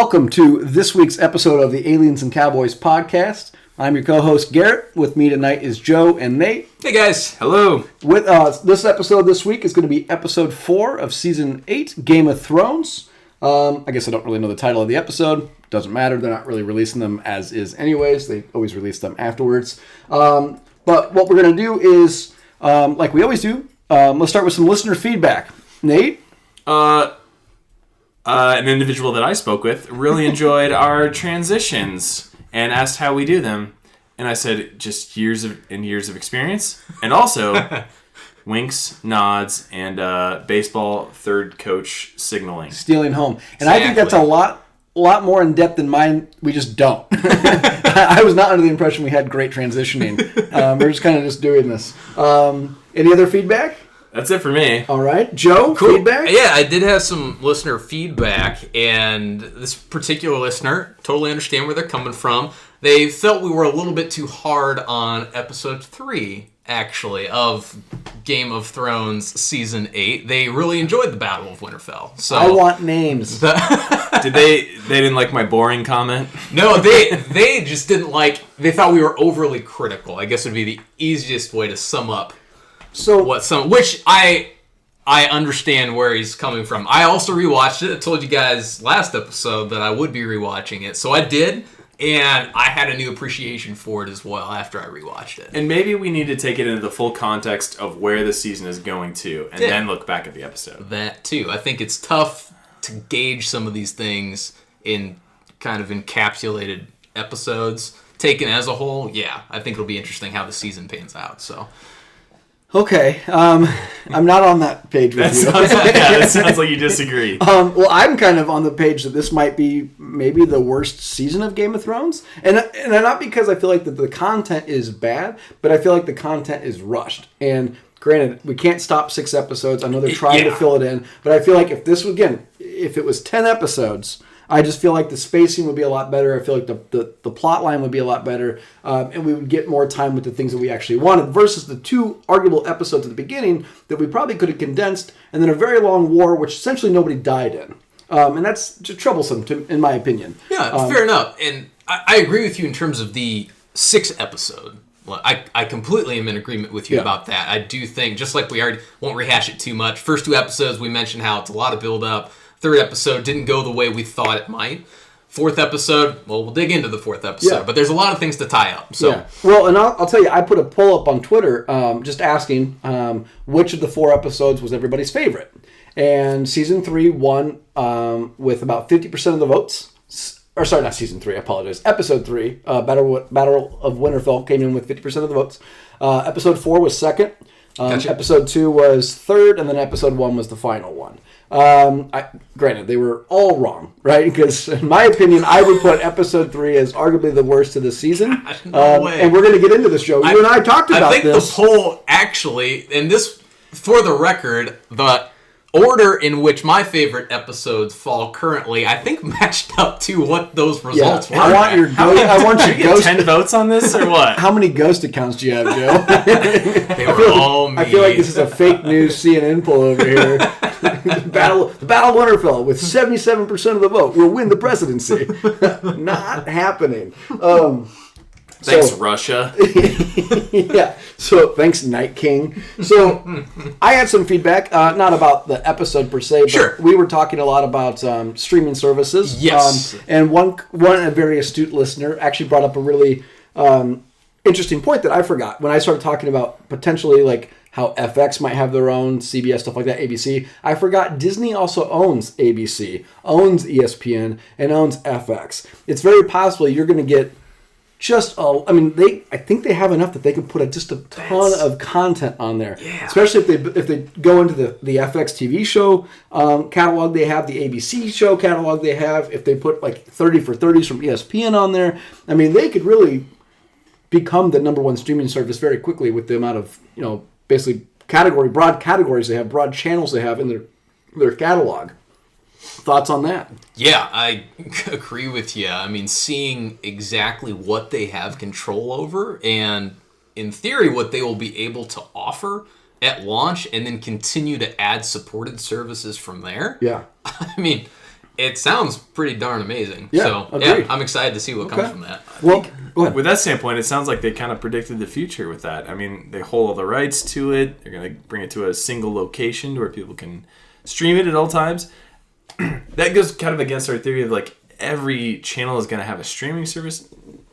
Welcome to this week's episode of the Aliens and Cowboys podcast. I'm your co-host Garrett. With me tonight is Joe and Nate. Hey guys, hello. With this episode this week is going to be episode 4 of season 8, Game of Thrones. I guess I don't really know the title of the episode. Doesn't matter. They're not really releasing them as is anyways. They always release them afterwards. But what we're going to do is, like we always do, let's start with some listener feedback. Nate? An individual that I spoke with really enjoyed our transitions and asked how we do them. And I said, just years of experience. And also, winks, nods, and baseball third coach signaling. Stealing home. And exactly. I think that's a lot more in depth than mine. We just don't. I was not under the impression we had great transitioning. We're just kind of just doing this. Any other feedback? That's it for me. All right. Joe, cool. Feedback? Yeah, I did have some listener feedback, and this particular listener, totally understand where they're coming from. They felt we were a little bit too hard on episode 3, actually, of Game of Thrones Season 8. They really enjoyed the Battle of Winterfell. So I want names. Did they didn't like my boring comment? No, they just didn't like, they thought we were overly critical. I guess would be the easiest way to sum up. Which I understand where he's coming from. I also rewatched it. I told you guys last episode that I would be rewatching it, so I did, and I had a new appreciation for it as well after I rewatched it. And maybe we need to take it into the full context of where the season is going to, and then look back at the episode. That too. I think it's tough to gauge some of these things in kind of encapsulated episodes. Taken as a whole, yeah, I think it'll be interesting how the season pans out. So. Okay, I'm not on that page with you. That sounds like you disagree. Well, I'm kind of on the page that this might be maybe the worst season of Game of Thrones. And not because I feel like that the content is bad, but I feel like the content is rushed. And granted, we can't stop 6 episodes. I know they're trying to fill it in. But I feel like if it was 10 episodes... I just feel like the spacing would be a lot better. I feel like the plot line would be a lot better. And we would get more time with the things that we actually wanted versus the 2 arguable episodes at the beginning that we probably could have condensed and then a very long war, which essentially nobody died in. And that's just troublesome, in my opinion. Yeah, fair enough. And I agree with you in terms of the 6th episode. Well, I completely am in agreement with you about that. I do think, just like we already won't rehash it too much, first 2 episodes we mentioned how it's a lot of build-up. 3rd episode didn't go the way we thought it might. 4th episode, well, we'll dig into the 4th episode, but there's a lot of things to tie up. So, well, and I'll tell you, I put a poll up on Twitter just asking which of the 4 episodes was everybody's favorite. And Season 3 won with about 50% of the votes. Or sorry, not Season 3, I apologize. Episode 3, Battle of Winterfell came in with 50% of the votes. Episode 4 was second. Gotcha. Episode 2 was third, and then Episode 1 was the final one. Granted, they were all wrong, right? Because in my opinion, I would put Episode 3 as arguably the worst of the season. No way. And we're going to get into this, Joe. You and I talked about this. I think the poll actually, and this, for the record, the order in which my favorite episodes fall currently, I think matched up to what those results were. I want your ghost. 10 votes on this, or what? How many ghost accounts do you have, Joe? They were all me. I feel like this is a fake news CNN poll over here. The Battle of Winterfell with 77% of the vote will win the presidency. Not happening. Thanks, Russia. Yeah. So, thanks, Night King. So, I had some feedback, not about the episode per se, but we were talking a lot about streaming services. Yes. And one a very astute listener actually brought up a really interesting point that I forgot when I started talking about potentially like how FX might have their own, CBS, stuff like that, ABC. I forgot Disney also owns ABC, owns ESPN, and owns FX. It's very possible you're going to get I think they have enough that they can put just a ton of content on there. Yeah. Especially if they go into the FX TV show catalog they have, the ABC show catalog they have. If they put like 30 for 30s from ESPN on there, I mean they could really become the number 1 streaming service very quickly with the amount of basically broad categories they have, broad channels they have in their catalog. Thoughts on that? Yeah, I agree with you. I mean, seeing exactly what they have control over and, in theory, what they will be able to offer at launch and then continue to add supported services from there. Yeah. I mean, it sounds pretty darn amazing. Yeah, so agreed. I'm excited to see what comes from that. Well, go ahead. With that standpoint, it sounds like they kind of predicted the future with that. I mean, they hold all the rights to it. They're going to bring it to a single location where people can stream it at all times. That goes kind of against our theory of like every channel is going to have a streaming service.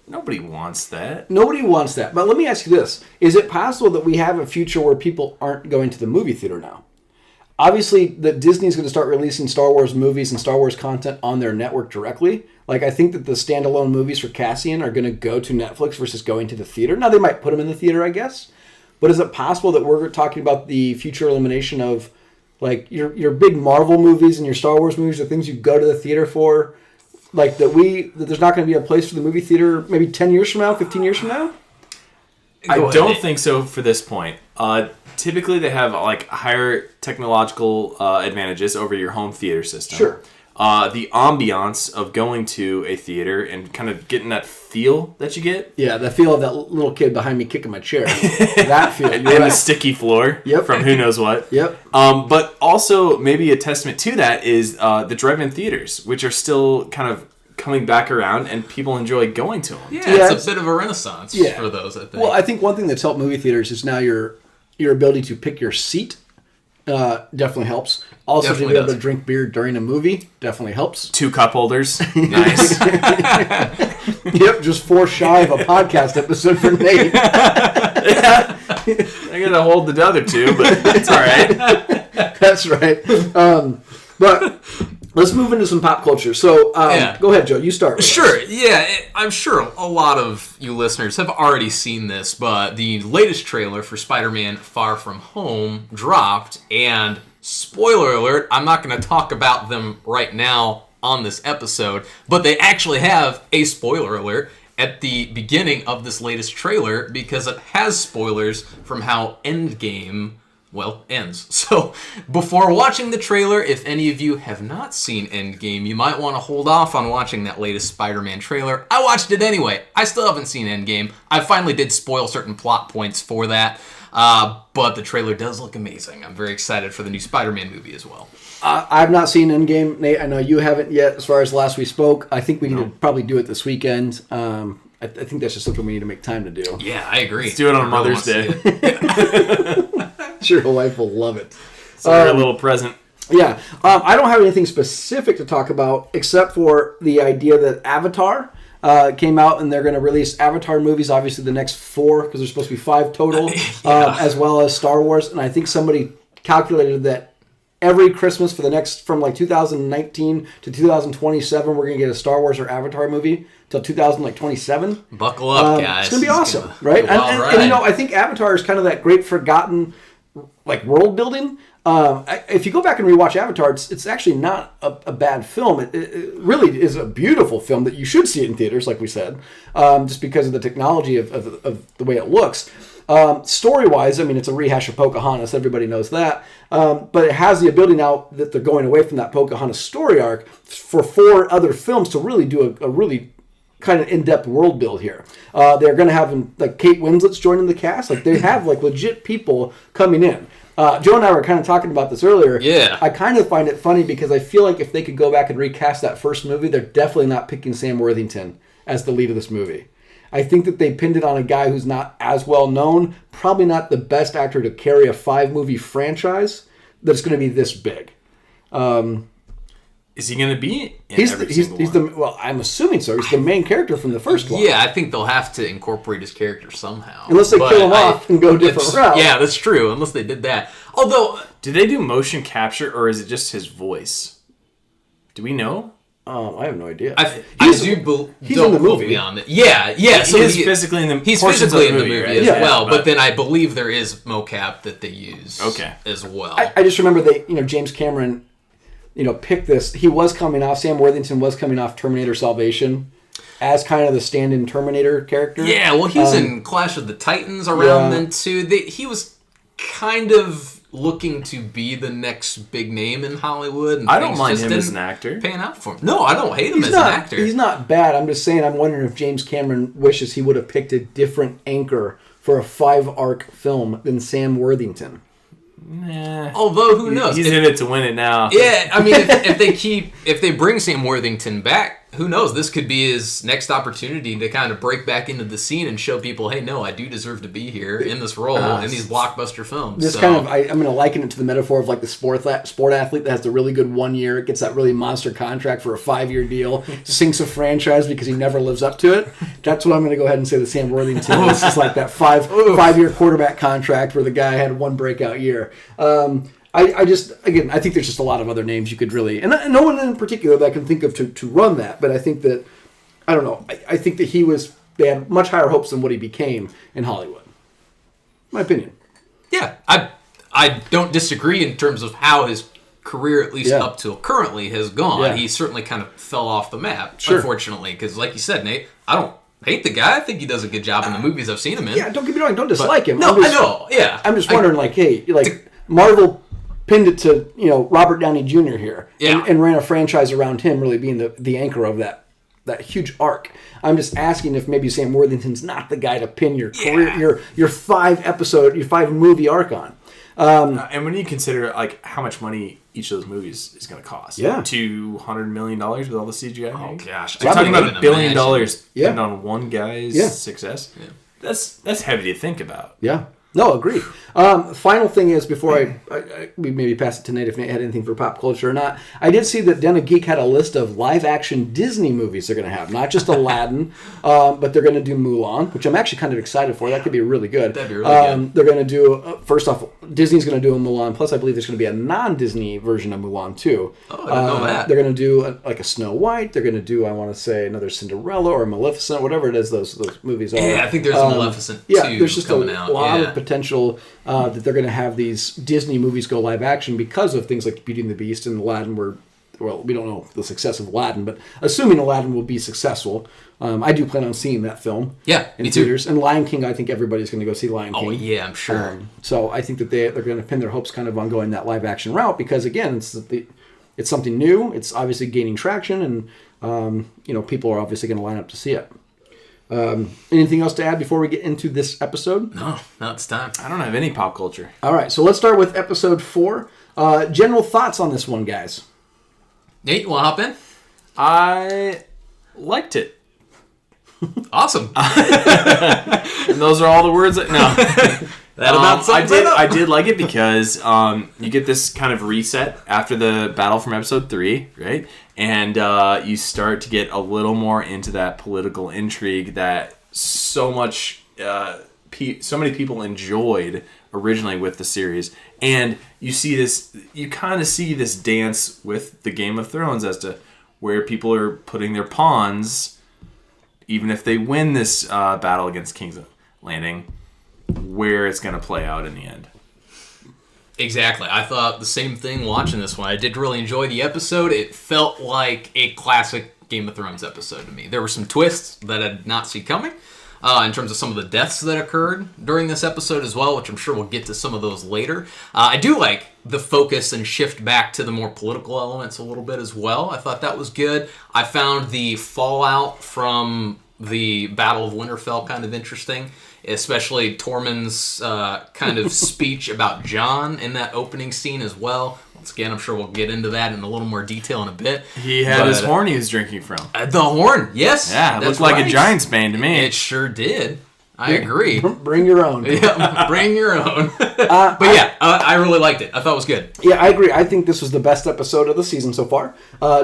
Nobody wants that. Nobody wants that. But let me ask you this. Is it possible that we have a future where people aren't going to the movie theater now? Obviously, that Disney's going to start releasing Star Wars movies and Star Wars content on their network directly. Like, I think that the standalone movies for Cassian are going to go to Netflix versus going to the theater. Now, they might put them in the theater, I guess. But is it possible that we're talking about the future elimination of, like, your big Marvel movies and your Star Wars movies, the things you go to the theater for? Like, that there's not going to be a place for the movie theater maybe 10 years from now, 15 years from now? I don't think so for this point. Typically, they have like higher technological advantages over your home theater system. Sure. The ambiance of going to a theater and kind of getting that feel that you get. Yeah, the feel of that little kid behind me kicking my chair. That feel. And the sticky floor from who knows what. Yep. But also, maybe a testament to that is the drive-in theaters, which are still kind of coming back around, and people enjoy going to them. Yeah, it's a bit of a renaissance for those, I think. Well, I think one thing that's helped movie theaters is now your ability to pick your seat definitely helps. Also, to be able to drink beer during a movie definitely helps. 2 cup holders. Nice. Yep, just 4 shy of a podcast episode for Nate. I gotta hold the other 2, but it's all right. That's right. But let's move into some pop culture. So, go ahead, Joe. You start. Sure. Yeah, I'm sure a lot of you listeners have already seen this, but the latest trailer for Spider-Man Far From Home dropped, and spoiler alert, I'm not going to talk about them right now on this episode, but they actually have a spoiler alert at the beginning of this latest trailer because it has spoilers from how Endgame ends. So, before watching the trailer, if any of you have not seen Endgame, you might want to hold off on watching that latest Spider-Man trailer. I watched it anyway. I still haven't seen Endgame. I finally did spoil certain plot points for that, but the trailer does look amazing. I'm very excited for the new Spider-Man movie as well. I've not seen Endgame. Nate, I know you haven't yet as far as last we spoke. I think we need to probably do it this weekend. I think that's just something we need to make time to do. Yeah, I agree. Let's do it on Mother's Day. Sure, your wife will love it. So a little present. Yeah. I don't have anything specific to talk about except for the idea that Avatar came out and they're going to release Avatar movies, obviously the next 4, because there's supposed to be 5 total, as well as Star Wars. And I think somebody calculated that every Christmas for the next, from like 2019 to 2027, we're going to get a Star Wars or Avatar movie till 2027. Buckle up, guys. It's going to be awesome, right? And you know, I think Avatar is kind of that great forgotten like world building. If you go back and rewatch Avatar, it's actually not a bad film. It really is a beautiful film that you should see it in theaters, like we said, just because of the technology of the way it looks. Story-wise, I mean, it's a rehash of Pocahontas. Everybody knows that. But it has the ability now that they're going away from that Pocahontas story arc for 4 other films to really do a really kind of in-depth world build here. They're going to have, like, Kate Winslet's joining the cast. Like, they have, like, legit people coming in. Joe and I were kind of talking about this earlier. Yeah. I kind of find it funny because I feel like if they could go back and recast that first movie, they're definitely not picking Sam Worthington as the lead of this movie. I think that they pinned it on a guy who's not as well known, probably not the best actor to carry a 5-movie franchise that's going to be this big. Is he going to be in every single one? Well, I'm assuming so. He's the main character from the first one. Yeah, I think they'll have to incorporate his character somehow. Unless they kill him off and go a different route. Yeah, that's true. Unless they did that. Although, do they do motion capture or is it just his voice? Do we know? I have no idea. He's in the movie. On it. Yeah. So he's physically in the He's physically in the movie right? as well. But then I believe there is mocap that they use. As well. I just remember James Cameron, picked this. He was coming off. Sam Worthington was coming off Terminator Salvation as kind of the stand-in Terminator character. Yeah. Well, he's in Clash of the Titans around then too. He was kind of looking to be the next big name in Hollywood. And I don't mind him as an actor. Pan out for him. No, I don't hate him as an actor. He's not bad. I'm just saying, I'm wondering if James Cameron wishes he would have picked a different anchor for a 5-arc film than Sam Worthington. Nah. Although, who knows? He's in it to win it now. Yeah, I mean, if they bring Sam Worthington back, who knows? This could be his next opportunity to kind of break back into the scene and show people, hey, no, I do deserve to be here in this role in these blockbuster films. This kind of, I'm going to liken it to the metaphor of like the sport athlete that has the really good 1 year, gets that really monster contract for a 5-year deal, sinks a franchise because he never lives up to it. That's what I'm going to go ahead and say that Sam Worthington is. It's like that 5-year quarterback contract where the guy had one breakout year. I think there's just a lot of other names you could really, and no one in particular that I can think of to run that, but I think that, I don't know, I think that they had much higher hopes than what he became in Hollywood. My opinion. Yeah, I don't disagree in terms of how his career, at least up till currently, has gone. Yeah. He certainly kind of fell off the map, unfortunately, because like you said, Nate, I don't hate the guy. I think he does a good job in the movies I've seen him in. Yeah, don't get me wrong, don't dislike him. No, I know, yeah. I'm just wondering, Marvel pinned it to Robert Downey Jr. here, and ran a franchise around him, really being the anchor of that huge arc. I'm just asking if maybe Sam Worthington's not the guy to pin your career, your 5-movie arc on. And when you consider how much money each of those movies is going to cost, $200 million with all the CGI. Oh gosh, I'm talking about $1 billion depending on one guy's success. Yeah. That's heavy to think about. Yeah. No, agree. Final thing is, before we maybe pass it to Nate if Nate had anything for pop culture or not, I did see that Den of Geek had a list of live-action Disney movies they're going to have. Not just Aladdin, but they're going to do Mulan, which I'm actually kind of excited for. That could be really good. That'd be really good. They're going to do, first off, Disney's going to do a Mulan, plus I believe there's going to be a non-Disney version of Mulan, too. Oh, I didn't know that. They're going to do a Snow White. They're going to do, I want to say, another Cinderella or Maleficent, whatever it is those movies are. Yeah, I think there's a Maleficent, too, there's just coming a out. lot of potential that they're going to have these Disney movies go live action because of things like Beauty and the Beast and Aladdin. We don't know the success of Aladdin, but assuming Aladdin will be successful, I do plan on seeing that film. Yeah, in theaters. And Lion King, I think everybody's going to go see Lion King. Oh yeah, I'm sure. So I think that they're going to pin their hopes kind of on going that live action route because again, it's something new. It's obviously gaining traction, and people are obviously going to line up to see it. Anything else to add before we get into this episode? No, it's time. I don't have any pop culture. All right, so let's start with episode 4. General thoughts on this one, guys? Nate, you want to hop in? I liked it. Awesome. And those are all the words that... No. I did like it because you get this kind of reset after the battle from episode 3, right? And you start to get a little more into that political intrigue that so many people enjoyed originally with the series. And you kind of see this dance with the Game of Thrones as to where people are putting their pawns, even if they win this battle against Kingslanding, where it's going to play out in the end. Exactly. I thought the same thing watching this one. I did really enjoy the episode. It felt like a classic Game of Thrones episode to me. There were some twists that I did not see coming in terms of some of the deaths that occurred during this episode as well, which I'm sure we'll get to some of those later. I do like the focus and shift back to the more political elements a little bit as well. I thought that was good. I found the fallout from the Battle of Winterfell kind of interesting, especially Tormund's kind of speech about Jon in that opening scene as well. Once again, I'm sure we'll get into that in a little more detail in a bit. He had his horn he was drinking from. The horn, yes. Yeah, it looked like a Giants bane to me. It sure did. I agree. Bring your own. Yeah, bring your own. I really liked it. I thought it was good. Yeah, I agree. I think this was the best episode of the season so far.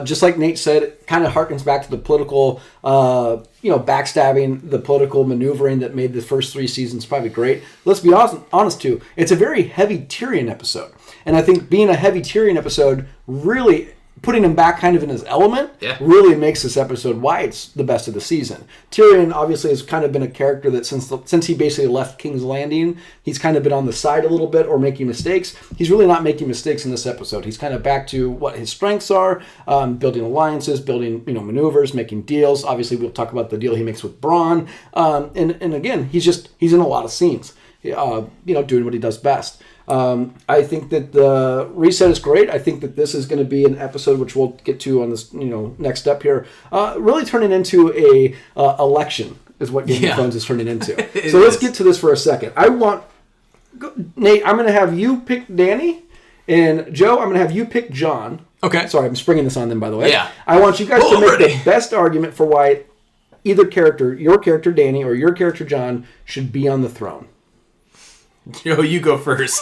Just like Nate said, it kind of harkens back to the political, backstabbing, the political maneuvering that made the first 3 seasons probably great. Let's be honest too. It's a very heavy Tyrion episode. And I think being a heavy Tyrion episode really... putting him back kind of in his element really makes this episode why it's the best of the season. Tyrion obviously has kind of been a character that since he basically left King's Landing, he's kind of been on the side a little bit or making mistakes. He's really not making mistakes in this episode. He's kind of back to what his strengths are, building alliances, building maneuvers, making deals. Obviously, we'll talk about the deal he makes with Bronn. And again, he's in a lot of scenes, doing what he does best. I think that the reset is great. I think that this is going to be an episode which we'll get to on this, next step here. Really turning into a election is what Game of Thrones is turning into. So let's get to this for a second. Go Nate, I'm going to have you pick Danny, and Joe, I'm going to have you pick John. Okay. Sorry, I'm springing this on them, by the way. Yeah. I want you guys to make the best argument for why either character, your character Danny or your character John, should be on the throne. Joe, you go first.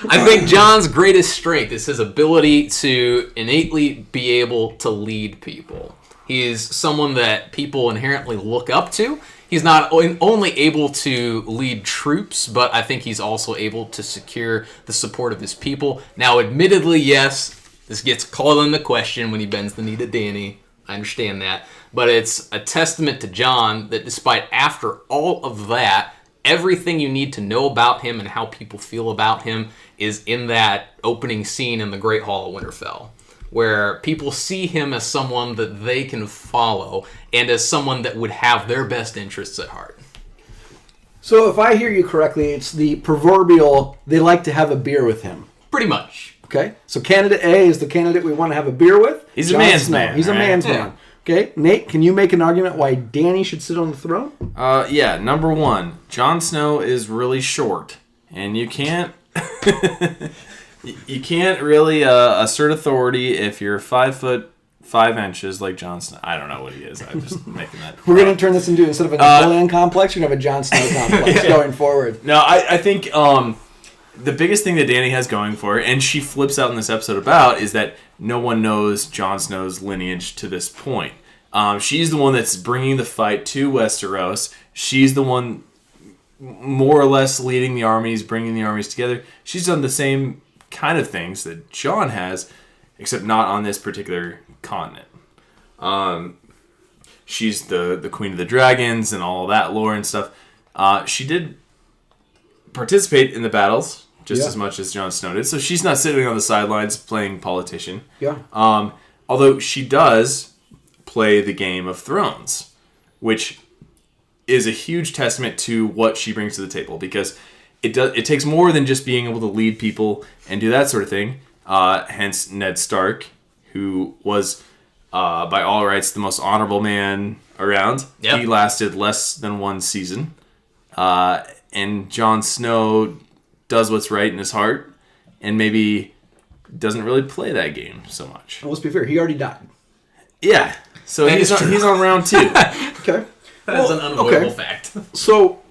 I think John's greatest strength is his ability to innately be able to lead people. He is someone that people inherently look up to. He's not only able to lead troops, but I think he's also able to secure the support of his people. Now, admittedly, yes, this gets called into question when he bends the knee to Danny. I understand that. But it's a testament to John that despite after all of that, everything you need to know about him and how people feel about him is in that opening scene in the Great Hall of Winterfell, where people see him as someone that they can follow and as someone that would have their best interests at heart. So if I hear you correctly, it's the proverbial, they like to have a beer with him. Pretty much. Okay? So candidate A is the candidate we want to have a beer with. He's a man's man. He's a man's man. Okay? Nate, can you make an argument why Danny should sit on the throne? Yeah, number one, Jon Snow is really short, and you can't... You can't really assert authority if you're 5'5" like Jon Snow. I don't know what he is. I'm just making that. We're going to turn this into, instead of a Napoleon complex, you're going to have a Jon Snow complex going forward. No, I think the biggest thing that Danny has going for her, and she flips out in this episode about, is that no one knows Jon Snow's lineage to this point. She's the one that's bringing the fight to Westeros. She's the one more or less leading the armies, bringing the armies together. She's done the same kind of things that Jon has, except not on this particular continent. She's the Queen of the Dragons and all that lore and stuff. She did participate in the battles just as much as Jon Snow did, so she's not sitting on the sidelines playing politician. Yeah. Although she does play the Game of Thrones, which is a huge testament to what she brings to the table, because it takes more than just being able to lead people and do that sort of thing. Hence Ned Stark, who was, by all rights, the most honorable man around. Yep. He lasted less than one season. And Jon Snow does what's right in his heart and maybe doesn't really play that game so much. Well, let's be fair. He already died. Yeah. So he's on round 2. Okay. That's an unavoidable fact. So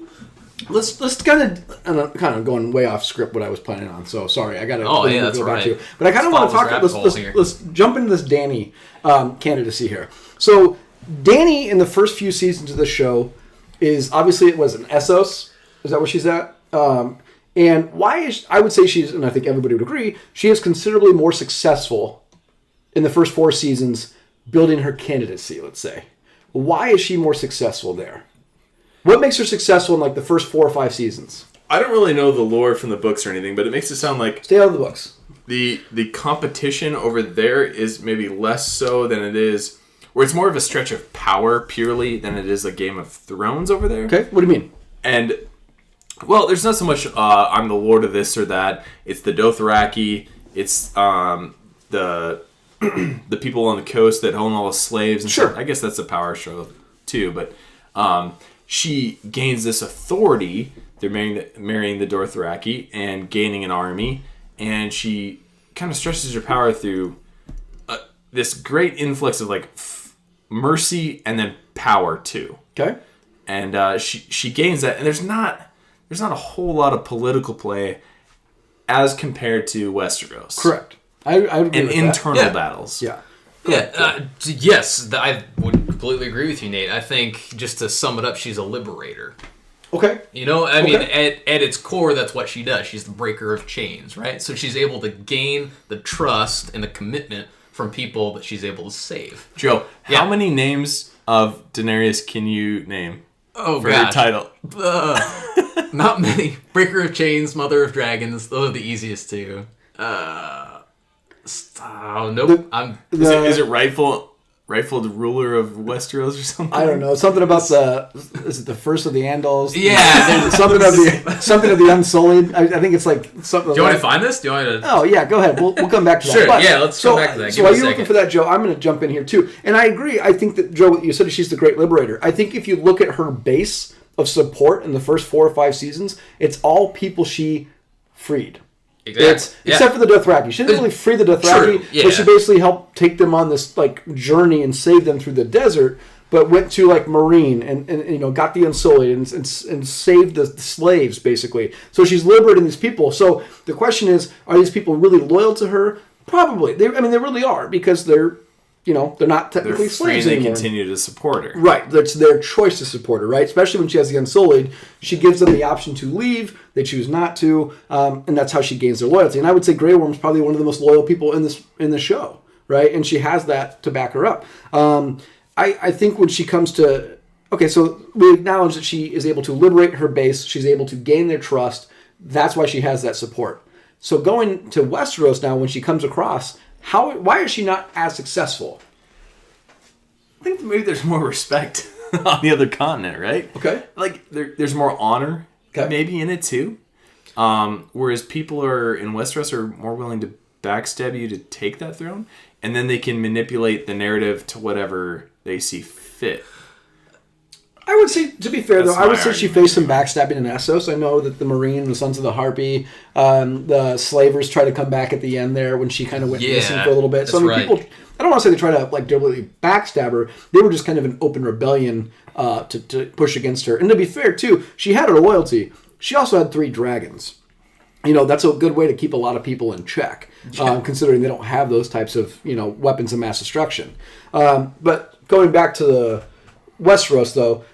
let's kind of going way off script what I was planning on. So sorry, I got to go back to you. But I kind of want to talk. Let's jump into this Danny candidacy here. So Danny in the first few seasons of the show is obviously, it was an Essos. Is that where she's at? And why is, I would say she's, and I think everybody would agree, she is considerably more successful in the first 4 seasons building her candidacy, let's say. Why is she more successful there? What makes her successful in like the first 4 or 5 seasons? I don't really know the lore from the books or anything, but it makes it sound like... Stay out of the books. The competition over there is maybe less so than it is... Where it's more of a stretch of power purely than it is a Game of Thrones over there. Okay, what do you mean? And... Well, there's not so much I'm the lord of this or that. It's the Dothraki. It's the people on the coast that own all the slaves. And stuff. I guess that's a power show too. But she gains this authority through marrying the Dothraki and gaining an army. And she kind of stretches her power through this great influx of like mercy and then power too. Okay. And she gains that. And there's not a whole lot of political play as compared to Westeros. Correct. I agree and with internal that. battles. Yeah. Yes, I would completely agree with you, Nate. I think, just to sum it up, she's a liberator. Okay. You know, I mean, at its core, that's what she does. She's the breaker of chains, right? So she's able to gain the trust and the commitment from people that she's able to save. Joe, how many names of Daenerys can you name? Oh, for your title? Not many. Breaker of Chains, Mother of Dragons. Those are the easiest two. Nope. Is it rightful ruler of Westeros or something? I don't know. Something about is it the first of the Andals? Yeah. something of the Unsullied. I think it's like something. Do you want to find this? Do you want to? Oh yeah, go ahead. We'll come back to that. Sure. Let's come back to that. So while you're looking for that, Joe, I'm going to jump in here too. And I agree. I think that Joe, you said she's the great liberator. I think if you look at her base of support in the first 4 or 5 seasons, it's all people she freed. Exactly. Except for the Dothraki. She didn't really free the Dothraki, but she basically helped take them on this like journey and save them through the desert, but went to like Marine and you know, got the Unsullied and saved the slaves, basically. So she's liberating these people. So the question is, are these people really loyal to her? Probably. They really are, because they're not technically slaves anymore. anymore. They continue to support her. Right. That's their choice to support her, right? Especially when she has the Unsullied. She gives them the option to leave. They choose not to. And that's how she gains their loyalty. And I would say Grey Worm's probably one of the most loyal people in the show, right? And she has that to back her up. I think when she comes to... Okay, so we acknowledge that she is able to liberate her base. She's able to gain their trust. That's why she has that support. So going to Westeros now, when she comes across... Why is she not as successful? I think maybe there's more respect on the other continent, right? Okay. Like, there's more honor maybe in it, too. Whereas people in Westeros are more willing to backstab you to take that throne, and then they can manipulate the narrative to whatever they see fit. I would say, to be fair, That's though, I would say my she argument. faced some backstabbing in Essos. I know that the Marine, the Sons of the Harpy, the Slavers try to come back at the end there when she kind of went missing for a little bit. So, I mean, people, I don't want to say they try to, like, deliberately backstab her. They were just kind of an open rebellion to push against her. And to be fair, too, she had her loyalty. She also had 3 dragons. You know, that's a good way to keep a lot of people in check, considering they don't have those types of, weapons of mass destruction. But going back to the Westeros, though,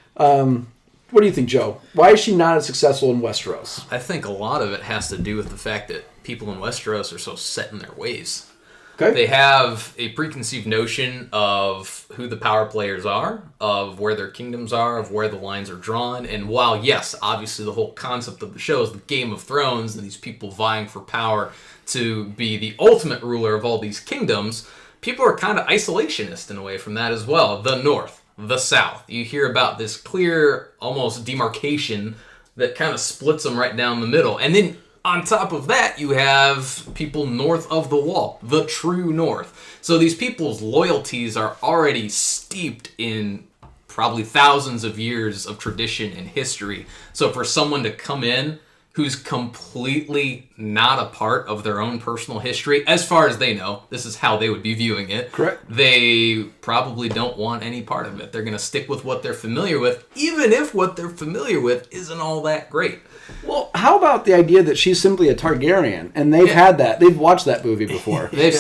what do you think, Joe? Why is she not as successful in Westeros? I think a lot of it has to do with the fact that people in Westeros are so set in their ways. Okay. They have a preconceived notion of who the power players are, of where their kingdoms are, of where the lines are drawn. And while, yes, obviously the whole concept of the show is the Game of Thrones and these people vying for power to be the ultimate ruler of all these kingdoms, people are kind of isolationist in a way from that as well. The North, the South. You hear about this clear, almost demarcation that kind of splits them right down the middle. And then on top of that, you have people north of the wall, the true North. So these people's loyalties are already steeped in probably thousands of years of tradition and history. So for someone to come in who's completely not a part of their own personal history, as far as they know, this is how they would be viewing it. Correct. They probably don't want any part of it. They're going to stick with what they're familiar with, even if what they're familiar with isn't all that great. Well, how about the idea that she's simply a Targaryen, and they've had that. They've watched that movie before. They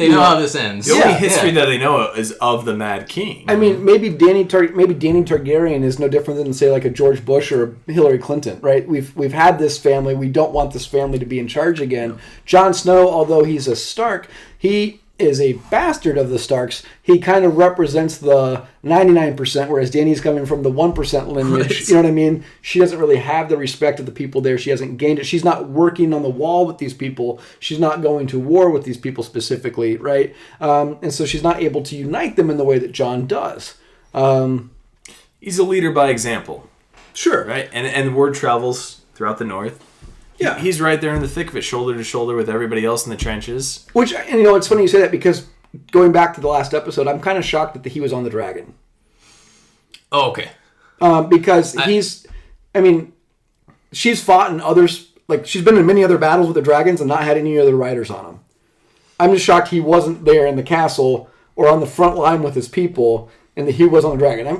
know how this ends. The only history that they know is of the Mad King. I mean, maybe Dany Targaryen is no different than, say, like a George Bush or a Hillary Clinton, right? We've had this family. We don't want this family to be in charge again. Jon Snow, although he's a Stark, he is a bastard of the Starks. He kind of represents the 99%, whereas Dany's coming from the 1% lineage. Right. You know what I mean? She doesn't really have the respect of the people there. She hasn't gained it. She's not working on the wall with these people. She's not going to war with these people specifically, right? And so she's not able to unite them in the way that Jon does. He's a leader by example. Sure. Right? And word travels throughout the North. Yeah. He's right there in the thick of it, shoulder to shoulder with everybody else in the trenches. Which, and it's funny you say that, because going back to the last episode, I'm kind of shocked that he was on the dragon. Oh, okay. Because she's fought in others, like she's been in many other battles with the dragons and not had any other riders on them. I'm just shocked he wasn't there in the castle or on the front line with his people, and that he was on the dragon. I'm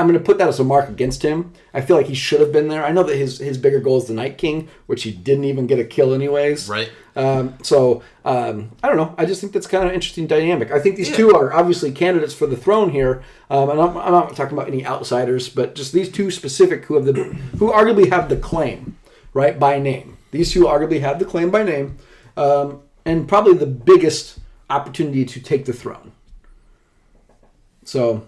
going to put that as a mark against him. I feel like he should have been there. I know that his bigger goal is the Night King, which he didn't even get a kill anyways. Right. I don't know. I just think that's kind of an interesting dynamic. I think these two are obviously candidates for the throne here. And I'm not talking about any outsiders, but just these two specific who arguably have the claim, right, by name. These two arguably have the claim by name, and probably the biggest opportunity to take the throne. So,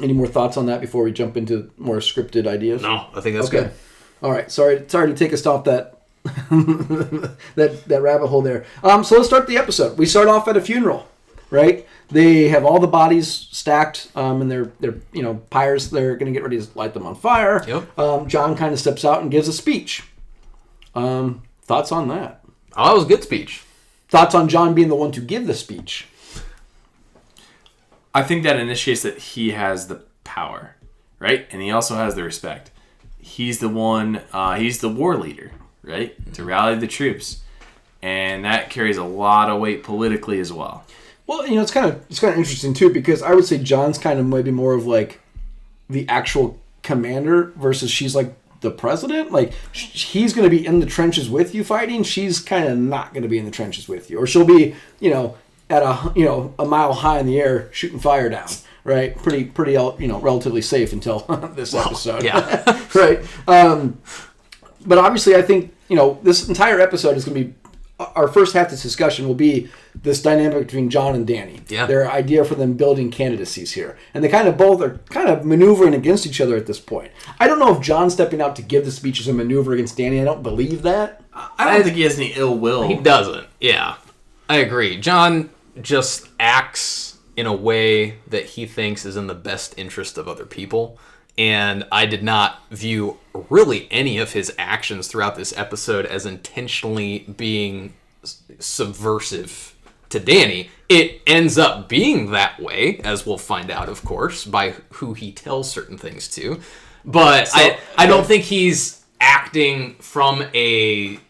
any more thoughts on that before we jump into more scripted ideas? No, I think that's good. All right. Sorry to take us off that that rabbit hole there. So let's start the episode. We start off at a funeral, right? They have all the bodies stacked, and they're pyres. They're going to get ready to light them on fire. Yep. Jon kind of steps out and gives a speech. Thoughts on that? Oh, that was a good speech. Thoughts on Jon being the one to give the speech? I think that initiates that he has the power, right? And he also has the respect. he's the one. He's the war leader, right? To rally the troops, and that carries a lot of weight politically as well. Well, it's kind of interesting too, because I would say John's kind of maybe more of like the actual commander versus she's like the president. Like he's going to be in the trenches with you fighting. She's kind of not going to be in the trenches with you, or she'll be at a mile high in the air shooting fire down. Right, pretty relatively safe until this episode. Yeah, right. But obviously, I think this entire episode is going to be our first half of this discussion will be this dynamic between John and Danny. Yeah. Their idea for them building candidacies here. And they kind of both are kind of maneuvering against each other at this point. I don't know if John stepping out to give the speech is a maneuver against Danny. I don't believe that. I don't think he has any ill will. He doesn't. Yeah, I agree. John just acts in a way that he thinks is in the best interest of other people. And I did not view really any of his actions throughout this episode as intentionally being subversive to Danny. It ends up being that way, as we'll find out, of course, by who he tells certain things to. But I don't think he's acting from a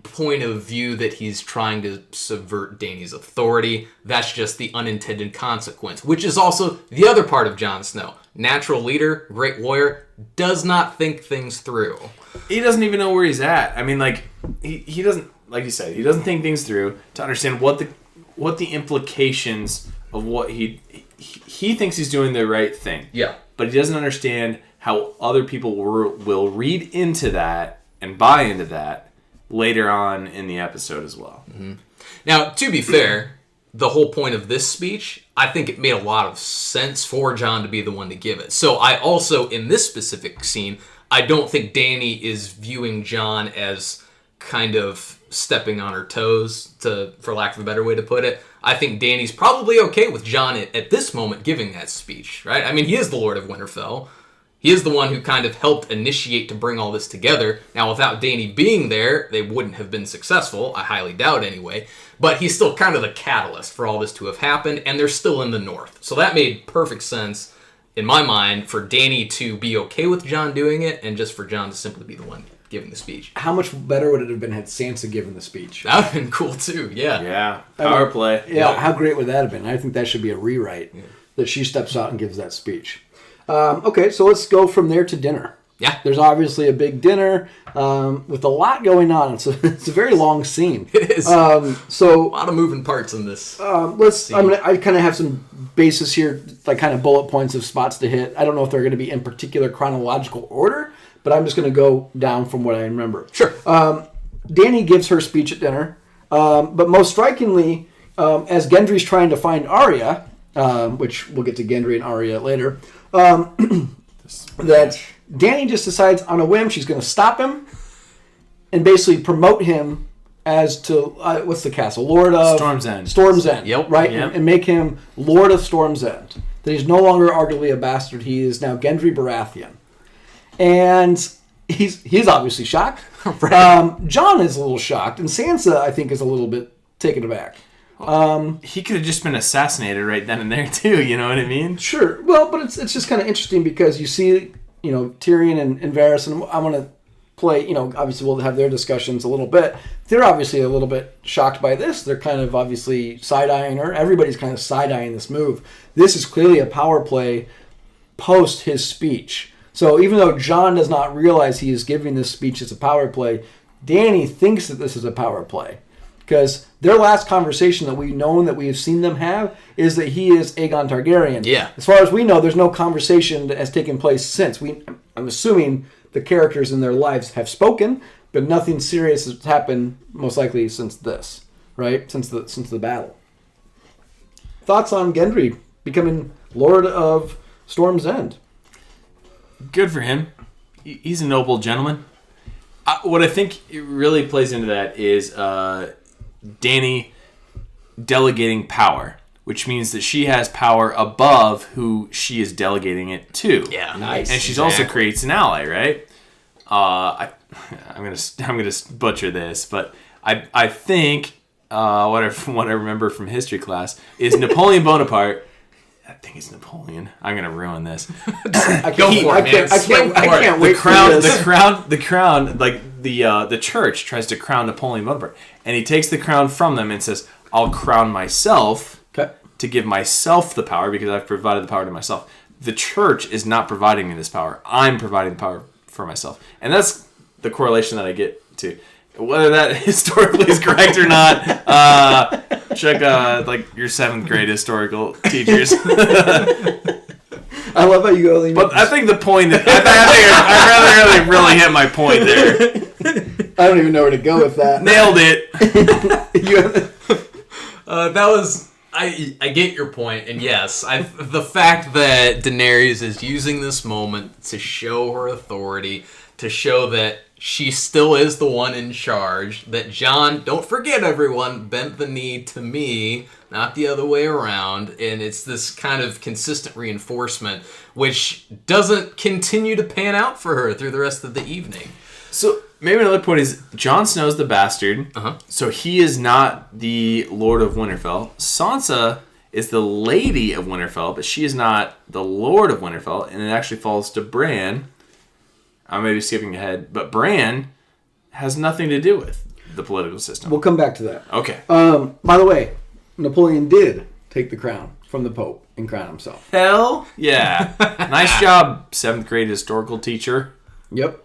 point of view that he's trying to subvert Danny's authority. That's just the unintended consequence, which is also the other part of Jon Snow. Natural leader, great warrior, does not think things through. He doesn't even know where he's at. I mean, like he doesn't, like you said, he doesn't think things through to understand what the implications of what he thinks he's doing the right thing. Yeah, but he doesn't understand how other people will read into that and buy into that later on in the episode as well. Mm-hmm. Now, to be fair, the whole point of this speech, I think it made a lot of sense for John to be the one to give it. So I also, in this specific scene, I don't think Danny is viewing John as kind of stepping on her toes, for lack of a better way to put it. I think Danny's probably okay with John at this moment giving that speech, right? I mean, he is the Lord of Winterfell. He is the one who kind of helped initiate to bring all this together. Now, without Danny being there, they wouldn't have been successful. I highly doubt anyway. But he's still kind of the catalyst for all this to have happened, and they're still in the north. So that made perfect sense, in my mind, for Danny to be okay with John doing it, and just for John to simply be the one giving the speech. How much better would it have been had Sansa given the speech? That would have been cool, too, yeah. Yeah, power play. Yeah, how great would that have been? I think that should be a rewrite, that she steps out and gives that speech. Okay, so let's go from there to dinner. Yeah. There's obviously a big dinner with a lot going on. It's a very long scene. It is. So a lot of moving parts in this. I kind of have some bases here, like kind of bullet points of spots to hit. I don't know if they're going to be in particular chronological order, but I'm just going to go down from what I remember. Sure. Danny gives her speech at dinner, but most strikingly, as Gendry's trying to find Arya, which we'll get to Gendry and Arya later, that Danny just decides on a whim she's going to stop him and basically promote him as to what's the castle? Lord of Storm's End. Storm's End. Yep. Right, yep. And make him Lord of Storm's End. That he's no longer arguably a bastard. He is now Gendry Baratheon, and he's obviously shocked. Right. Jon is a little shocked, and Sansa I think is a little bit taken aback. He could have just been assassinated right then and there too. You know what I mean? Sure. Well, but it's just kind of interesting because you see, Tyrion and Varys, and I want to play, obviously we'll have their discussions a little bit. They're obviously a little bit shocked by this. They're kind of obviously side-eyeing her. Everybody's kind of side-eyeing this move. This is clearly a power play post his speech. So even though Jon does not realize he is giving this speech as a power play, Danny thinks that this is a power play. Because their last conversation that we have seen them have is that he is Aegon Targaryen. Yeah. As far as we know, there's no conversation that has taken place since. I'm assuming the characters in their lives have spoken, but nothing serious has happened most likely since this, right? Since the battle. Thoughts on Gendry becoming Lord of Storm's End? Good for him. He's a noble gentleman. What I think really plays into that is Danny delegating power, which means that she has power above who she is delegating it to. Yeah, nice. And she's also creates an ally, right? I'm gonna butcher this, but I think what I remember from history class is Napoleon Bonaparte I think it's Napoleon. I'm gonna ruin this. Go for it, man. I can't wait for this. The crown, like the church tries to crown Napoleon Bonaparte, and he takes the crown from them and says, "I'll crown myself to give myself the power because I've provided the power to myself." The church is not providing me this power. I'm providing the power for myself, and that's the correlation that I get to. Whether that historically is correct or not, check like your 7th grade historical teachers. I love how you go. But I think the point. I really hit my point there. I don't even know where to go with that. Nailed it. That was. I get your point, and yes, the fact that Daenerys is using this moment to show her authority, to show that she still is the one in charge, that Jon, don't forget everyone, bent the knee to me, not the other way around, and it's this kind of consistent reinforcement, which doesn't continue to pan out for her through the rest of the evening. So maybe another point is Jon Snow's the bastard, so he is not the Lord of Winterfell. Sansa is the Lady of Winterfell, but she is not the Lord of Winterfell, and it actually falls to Bran. I may be skipping ahead, but Bran has nothing to do with the political system. We'll come back to that. Okay. By the way, Napoleon did take the crown from the Pope and crown himself. Hell yeah. Nice job, 7th grade historical teacher. Yep.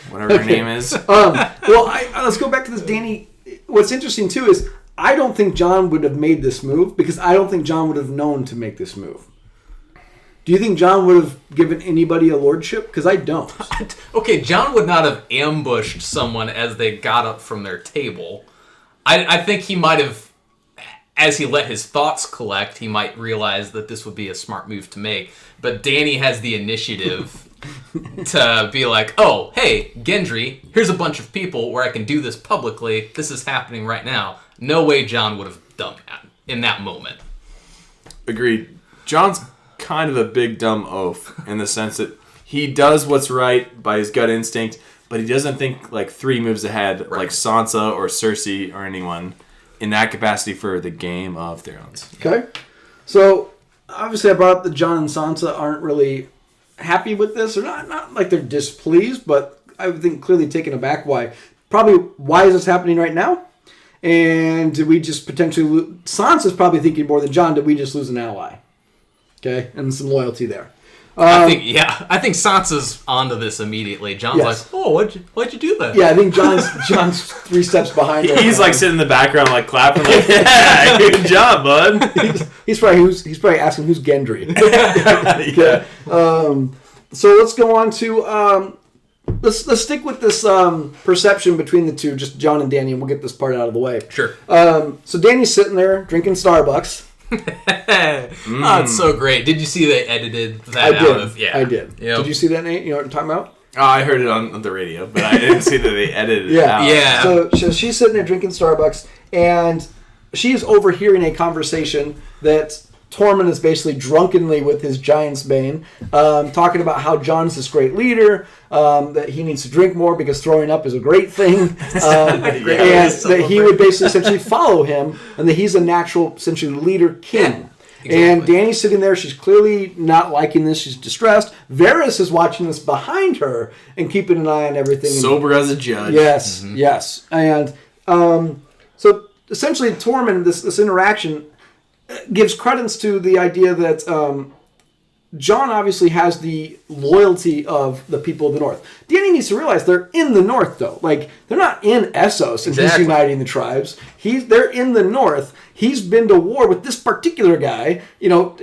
Whatever her name is. Let's go back to this, Danny. What's interesting, too, is I don't think Jon would have made this move because I don't think Jon would have known to make this move. Do you think Jon would have given anybody a lordship? Because I don't. Okay, Jon would not have ambushed someone as they got up from their table. I think he might have, as he let his thoughts collect, he might realize that this would be a smart move to make. But Dany has the initiative to be like, oh, hey, Gendry, here's a bunch of people where I can do this publicly. This is happening right now. No way Jon would have done that in that moment. Agreed. Jon's kind of a big dumb oaf in the sense that he does what's right by his gut instinct, but he doesn't think like 3 moves ahead like Sansa or Cersei or anyone in that capacity for the Game of Thrones. Okay. So, obviously I brought up that Jon and Sansa aren't really happy with this, or not like they're displeased, but I think clearly taken aback why is this happening right now? And did we just potentially Sansa's probably thinking more than Jon, did we just lose an ally? Okay, and some loyalty there. I think Sansa's onto this immediately. Jon's like, oh, why'd you do that? Yeah, I think Jon's 3 steps behind her. He's like sitting in the background, like clapping, like, yeah, good job, bud. he's probably asking who's Gendry. Yeah. So let's go on to let's stick with this perception between the two, just Jon and Dany, and we'll get this part out of the way. Sure. So Dany's sitting there drinking Starbucks. Oh, it's so great. Did you see they edited that I did. Yep. Did you see that, Nate? You know what I'm talking about? Oh, I heard it on the radio, but I didn't see that they edited it out. Yeah. So she's sitting there drinking Starbucks, and she's overhearing a conversation that Tormund is basically drunkenly with his Giant's Bane, talking about how Jon's this great leader, that he needs to drink more because throwing up is a great thing, and that he would basically essentially follow him, and that he's a natural, essentially, leader king. Yeah. Exactly. And Dany's sitting there. She's clearly not liking this. She's distressed. Varys is watching this behind her and keeping an eye on everything. Sober as a judge. Yes, yes. And so essentially Tormund, this interaction gives credence to the idea that Jon obviously has the loyalty of the people of the North. Dany needs to realize they're in the North, though. Like, they're not in Essos, and he's uniting the tribes. They're in the North. He's been to war with this particular guy. You know,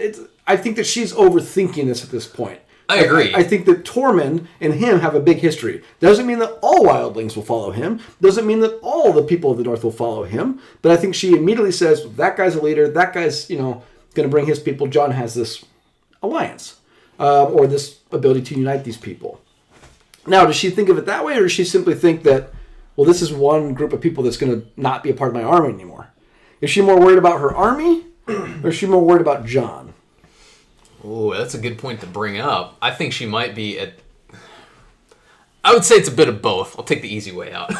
I think that she's overthinking this at this point. I agree. I think that Tormund and him have a big history. Doesn't mean that all wildlings will follow him. Doesn't mean that all the people of the North will follow him. But I think she immediately says, that guy's a leader. That guy's, going to bring his people. Jon has this alliance or this ability to unite these people. Now, does she think of it that way, or does she simply think that, well, this is one group of people that's going to not be a part of my army anymore? Is she more worried about her army, or is she more worried about Jon? Oh, that's a good point to bring up. I think she might be I would say it's a bit of both. I'll take the easy way out.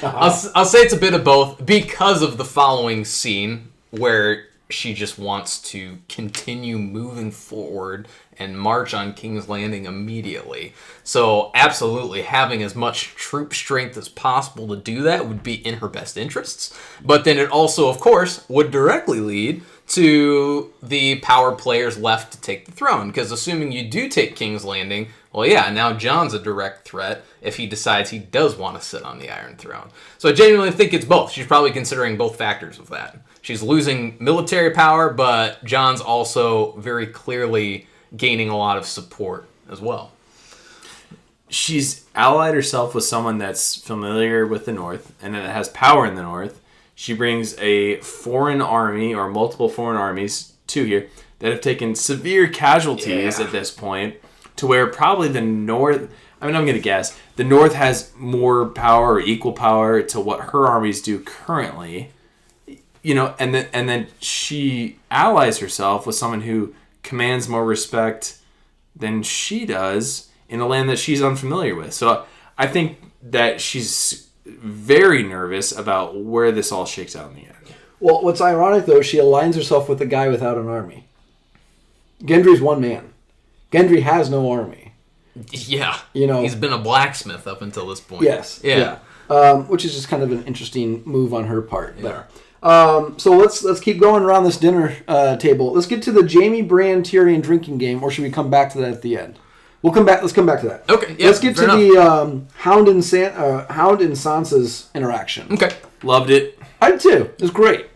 I'll say it's a bit of both because of the following scene where she just wants to continue moving forward and march on King's Landing immediately. So absolutely having as much troop strength as possible to do that would be in her best interests. But then it also, of course, would directly lead to the power players left to take the throne. Because assuming you do take King's Landing, well, yeah, now Jon's a direct threat if he decides he does want to sit on the Iron Throne. So I genuinely think it's both. She's probably considering both factors of that. She's losing military power, but Jon's also very clearly gaining a lot of support as well. She's allied herself with someone that's familiar with the North and that has power in the North. She brings a foreign army or multiple foreign armies to here that have taken severe casualties at this point, to where probably the North, I mean, I'm going to guess, the North has more power or equal power to what her armies do currently. You know, and then she allies herself with someone who commands more respect than she does in a land that she's unfamiliar with. So I think that she's very nervous about where this all shakes out in the end. Well, what's ironic, though, she aligns herself with a guy without an army. Gendry's one man. Gendry has no army. Yeah. You know, he's been a blacksmith up until this point. Yes. Yeah. Which is just kind of an interesting move on her part there. So let's keep going around this dinner table. Let's get to the Jaime, Bran, Tyrion drinking game, or should we come back to that at the end? We'll come back. Let's come back to that. Okay. Yeah, let's get to the Hound and Sansa's interaction. Okay. Loved it. I did too. It was great.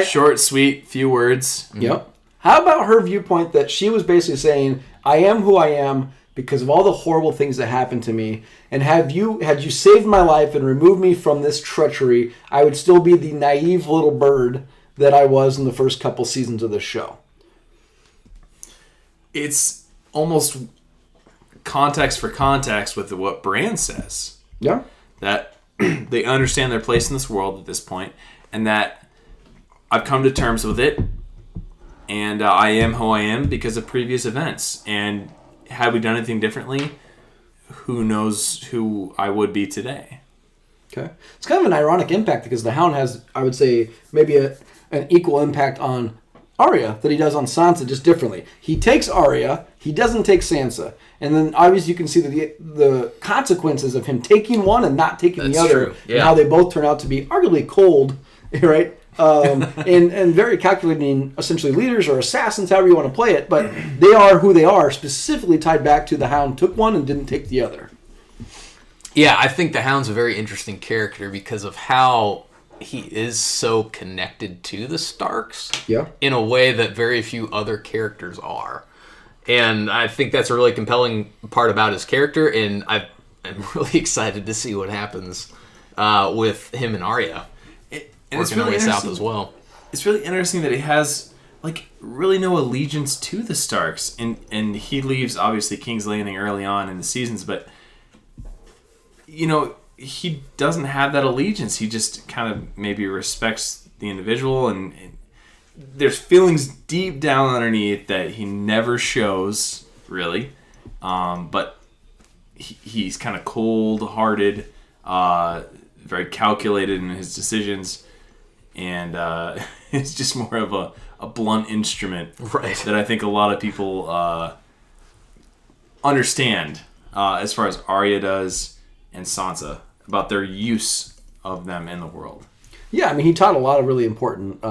Short, sweet, few words. Yep. How about her viewpoint that she was basically saying, "I am who I am because of all the horrible things that happened to me, and had you saved my life and removed me from this treachery, I would still be the naive little bird that I was in the first couple seasons of this show." It's almost context for context with what Bran says. Yeah. That they understand their place in this world at this point, and that I've come to terms with it, and I am who I am because of previous events. And had we done anything differently, who knows who I would be today. Okay. It's kind of an ironic impact because the Hound has, I would say, maybe an equal impact on Arya that he does on Sansa, just differently. He takes Arya, he doesn't take Sansa. And then obviously you can see the consequences of him taking one and not taking the other. True. Yeah. And how they both turn out to be arguably cold, right? And very calculating, essentially, leaders or assassins, however you want to play it. But they are who they are, specifically tied back to the Hound took one and didn't take the other. Yeah, I think the Hound's a very interesting character because of how he is so connected to the Starks. Yeah. In a way that very few other characters are. And I think that's a really compelling part about his character, and I'm really excited to see what happens with him and Arya. And it's working really their way south interesting. as well. It's really interesting that he has really no allegiance to the Starks, and he leaves obviously King's Landing early on in the seasons, but he doesn't have that allegiance. He just kind of maybe respects the individual, and there's feelings deep down underneath that he never shows really, but he's kind of cold-hearted, very calculated in his decisions. And it's just more of a blunt instrument that I think a lot of people understand as far as Arya does and Sansa about their use of them in the world. Yeah, I mean, he taught a lot of really important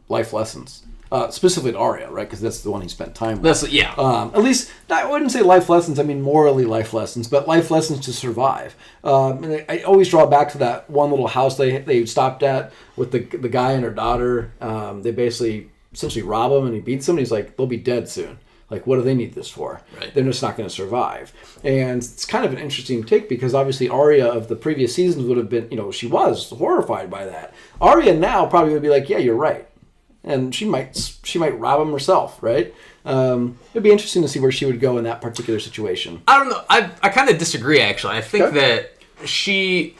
life lessons, specifically to Arya, right? Because that's the one he spent time with. At least, I wouldn't say life lessons, I mean morally life lessons, but life lessons to survive. And I always draw back to that one little house they stopped at with the guy and her daughter. They basically essentially rob him and he beats them and he's like, they'll be dead soon. Like, what do they need this for? Right. They're just not going to survive. And it's kind of an interesting take because obviously Arya of the previous seasons would have been, she was horrified by that. Arya now probably would be like, yeah, you're right. And she might rob him herself, right? It'd be interesting to see where she would go in that particular situation. I don't know. I kind of disagree, actually. I think that she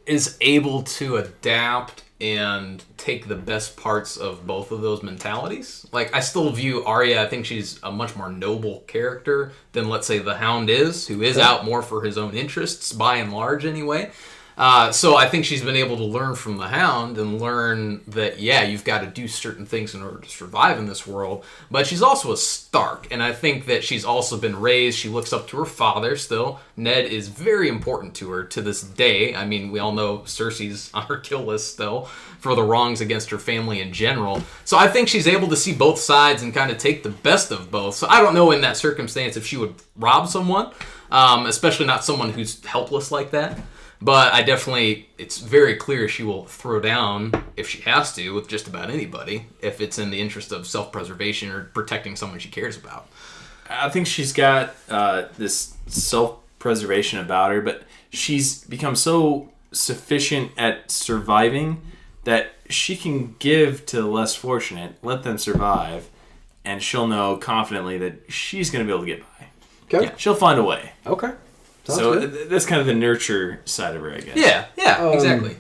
is able to adapt and take the best parts of both of those mentalities. Like, I still view Arya, I think she's a much more noble character than, let's say, the Hound is, who is out more for his own interests, by and large, anyway. So I think she's been able to learn from the Hound and learn that, yeah, you've got to do certain things in order to survive in this world. But she's also a Stark, and I think that she's also been raised. She looks up to her father still. Ned is very important to her to this day. I mean, we all know Cersei's on her kill list still for the wrongs against her family in general. So I think she's able to see both sides and kind of take the best of both. So I don't know in that circumstance if she would rob someone, especially not someone who's helpless like that. But it's very clear she will throw down, if she has to, with just about anybody, if it's in the interest of self-preservation or protecting someone she cares about. I think she's got this self-preservation about her, but she's become so sufficient at surviving that she can give to the less fortunate, let them survive, and she'll know confidently that she's going to be able to get by. Okay. Yeah, she'll find a way. Okay. That's kind of the nurture side of her, I guess. Yeah, exactly.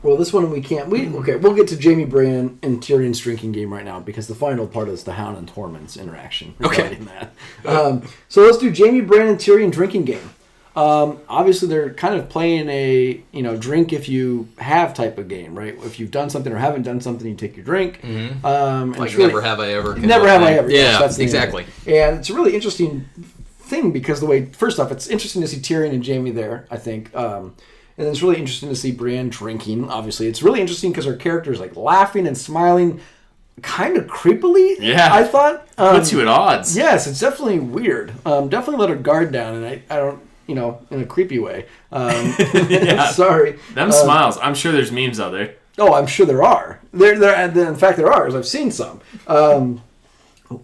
Well, this one we can't. We'll get to Jaime Bran and Tyrion's drinking game right now because the final part is the Hound and Tormund's interaction. Okay. That. So let's do Jaime Bran and Tyrion drinking game. Obviously, they're kind of playing a drink if you have type of game, right? If you've done something or haven't done something, you take your drink. Mm-hmm. Like never have I ever. Never have I ever. Yeah, yes, that's exactly. And it's a really interesting thing because first off, it's interesting to see Tyrion and Jaime there, I think. And it's really interesting to see Bran drinking, obviously. It's really interesting because her character is like laughing and smiling kind of creepily, yeah, I thought. Puts you at odds. Yes, it's definitely weird. Definitely let her guard down, and I don't, in a creepy way. Yeah. Sorry. Them smiles. I'm sure there's memes out there. Oh, I'm sure there are. In fact, there are, as I've seen some.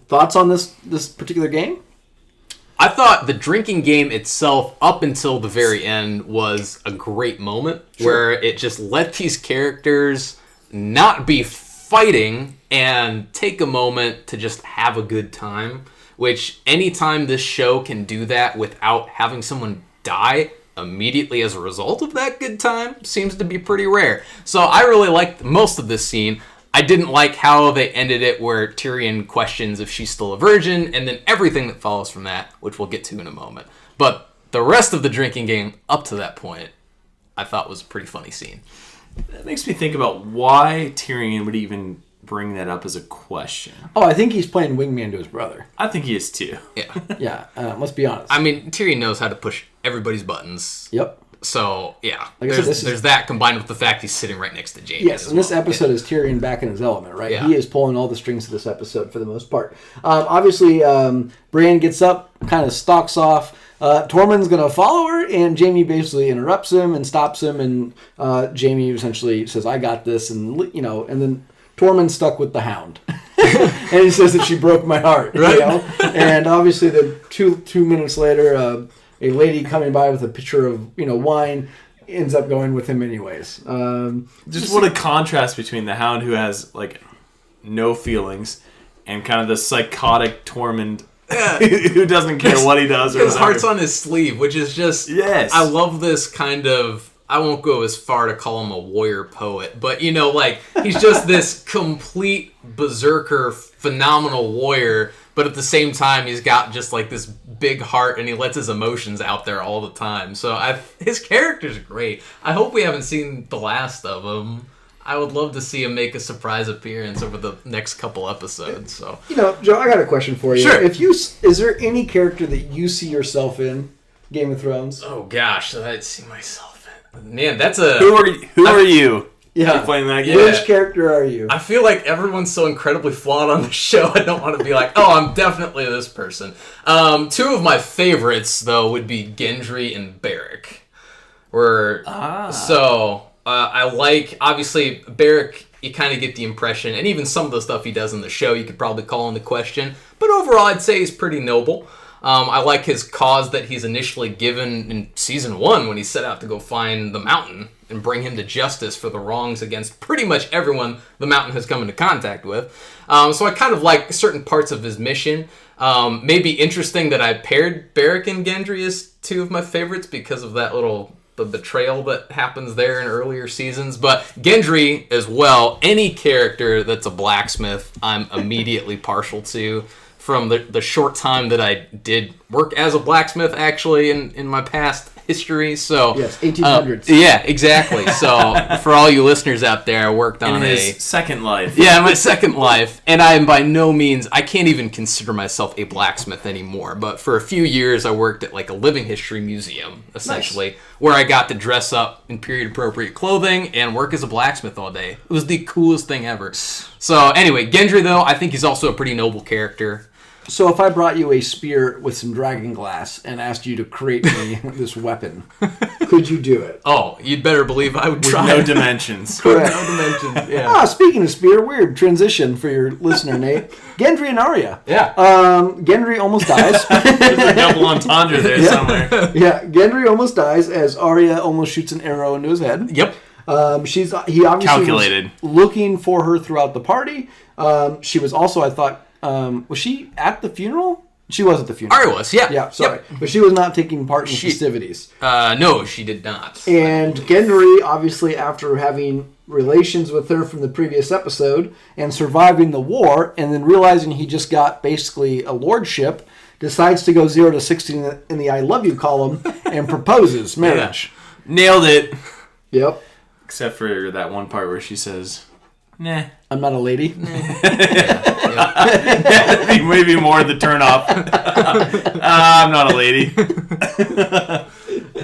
Thoughts on this particular game? I thought the drinking game itself, up until the very end, was a great moment where it just let these characters not be fighting and take a moment to just have a good time. Which, anytime this show can do that without having someone die immediately as a result of that good time, seems to be pretty rare. So I really liked most of this scene. I didn't like how they ended it where Tyrion questions if she's still a virgin, and then everything that follows from that, which we'll get to in a moment. But the rest of the drinking game up to that point, I thought was a pretty funny scene. That makes me think about why Tyrion would even bring that up as a question. Oh, I think he's playing wingman to his brother. I think he is too. Yeah. Yeah, let's be honest. I mean, Tyrion knows how to push everybody's buttons. Yep. So, yeah, like there's that combined with the fact he's sitting right next to Jaime. Yes, and this episode is Tyrion back in his element, right? Yeah. He is pulling all the strings of this episode for the most part. Obviously, Bran gets up, kind of stalks off. Tormund's going to follow her, and Jaime basically interrupts him and stops him, and Jaime essentially says, I got this, and then Tormund's stuck with the Hound. And he says that she broke my heart, right? And obviously, the two minutes later, a lady coming by with a pitcher of wine ends up going with him anyways. Just what a contrast between the Hound, who has like no feelings, and kind of the psychotic Tormund who doesn't care what he does. His heart's on his sleeve, which is just... Yes. I love this kind of... I won't go as far to call him a warrior poet, but he's just this complete berserker, phenomenal warrior, but at the same time, he's got just like this big heart, and he lets his emotions out there all the time. So his character's great. I hope we haven't seen the last of him. I would love to see him make a surprise appearance over the next couple episodes. So, Joe, I got a question for you. Sure. Is there any character that you see yourself in Game of Thrones? Oh gosh, I'd see myself in. Man, that's a. Who are you? Yeah. Are you playing that game? Which character are you? I feel like everyone's so incredibly flawed on the show. I don't want to be like, oh, I'm definitely this person. Two of my favorites, though, would be Gendry and Beric. I like, obviously, Beric, you kind of get the impression, and even some of the stuff he does in the show, you could probably call into question. But overall, I'd say he's pretty noble. I like his cause that he's initially given in Season 1 when he set out to go find the Mountain and bring him to justice for the wrongs against pretty much everyone the Mountain has come into contact with. So I kind of like certain parts of his mission. Maybe interesting that I paired Beric and Gendry as two of my favorites because of that the betrayal that happens there in earlier seasons. But Gendry as well, any character that's a blacksmith, I'm immediately partial to. From the short time that I did work as a blacksmith, actually, in my past history. So yes, 1800s. Yeah, exactly. So for all you listeners out there, I worked on his second life. Yeah, my second life, and I am by no means. I can't even consider myself a blacksmith anymore. But for a few years, I worked at like a living history museum, essentially, nice. Where I got to dress up in period appropriate clothing and work as a blacksmith all day. It was the coolest thing ever. So anyway, Gendry though, I think he's also a pretty noble character. So if I brought you a spear with some dragon glass and asked you to create me this weapon, could you do it? Oh, you'd better believe I would try. No dimensions. Correct. No dimensions, yeah. Speaking of spear, weird transition for your listener, Nate. Gendry and Arya. Yeah. Gendry almost dies. There's a double entendre there somewhere. Yeah, Gendry almost dies as Arya almost shoots an arrow into his head. Yep. He obviously calculated. Was looking for her throughout the party. She was also, I thought, was she at the funeral? She was at the funeral. Arya was, yeah. Yeah, sorry. Yep. But she was not taking part in the festivities. No, she did not. And Gendry, obviously, after having relations with her from the previous episode and surviving the war, and then realizing he just got basically a lordship, decides to go 0 to 60 in the I love you column and proposes marriage. Yeah. Nailed it. Yep. Except for that one part where she says, nah. I'm not a lady. That'd be maybe more the turn off. I'm not a lady.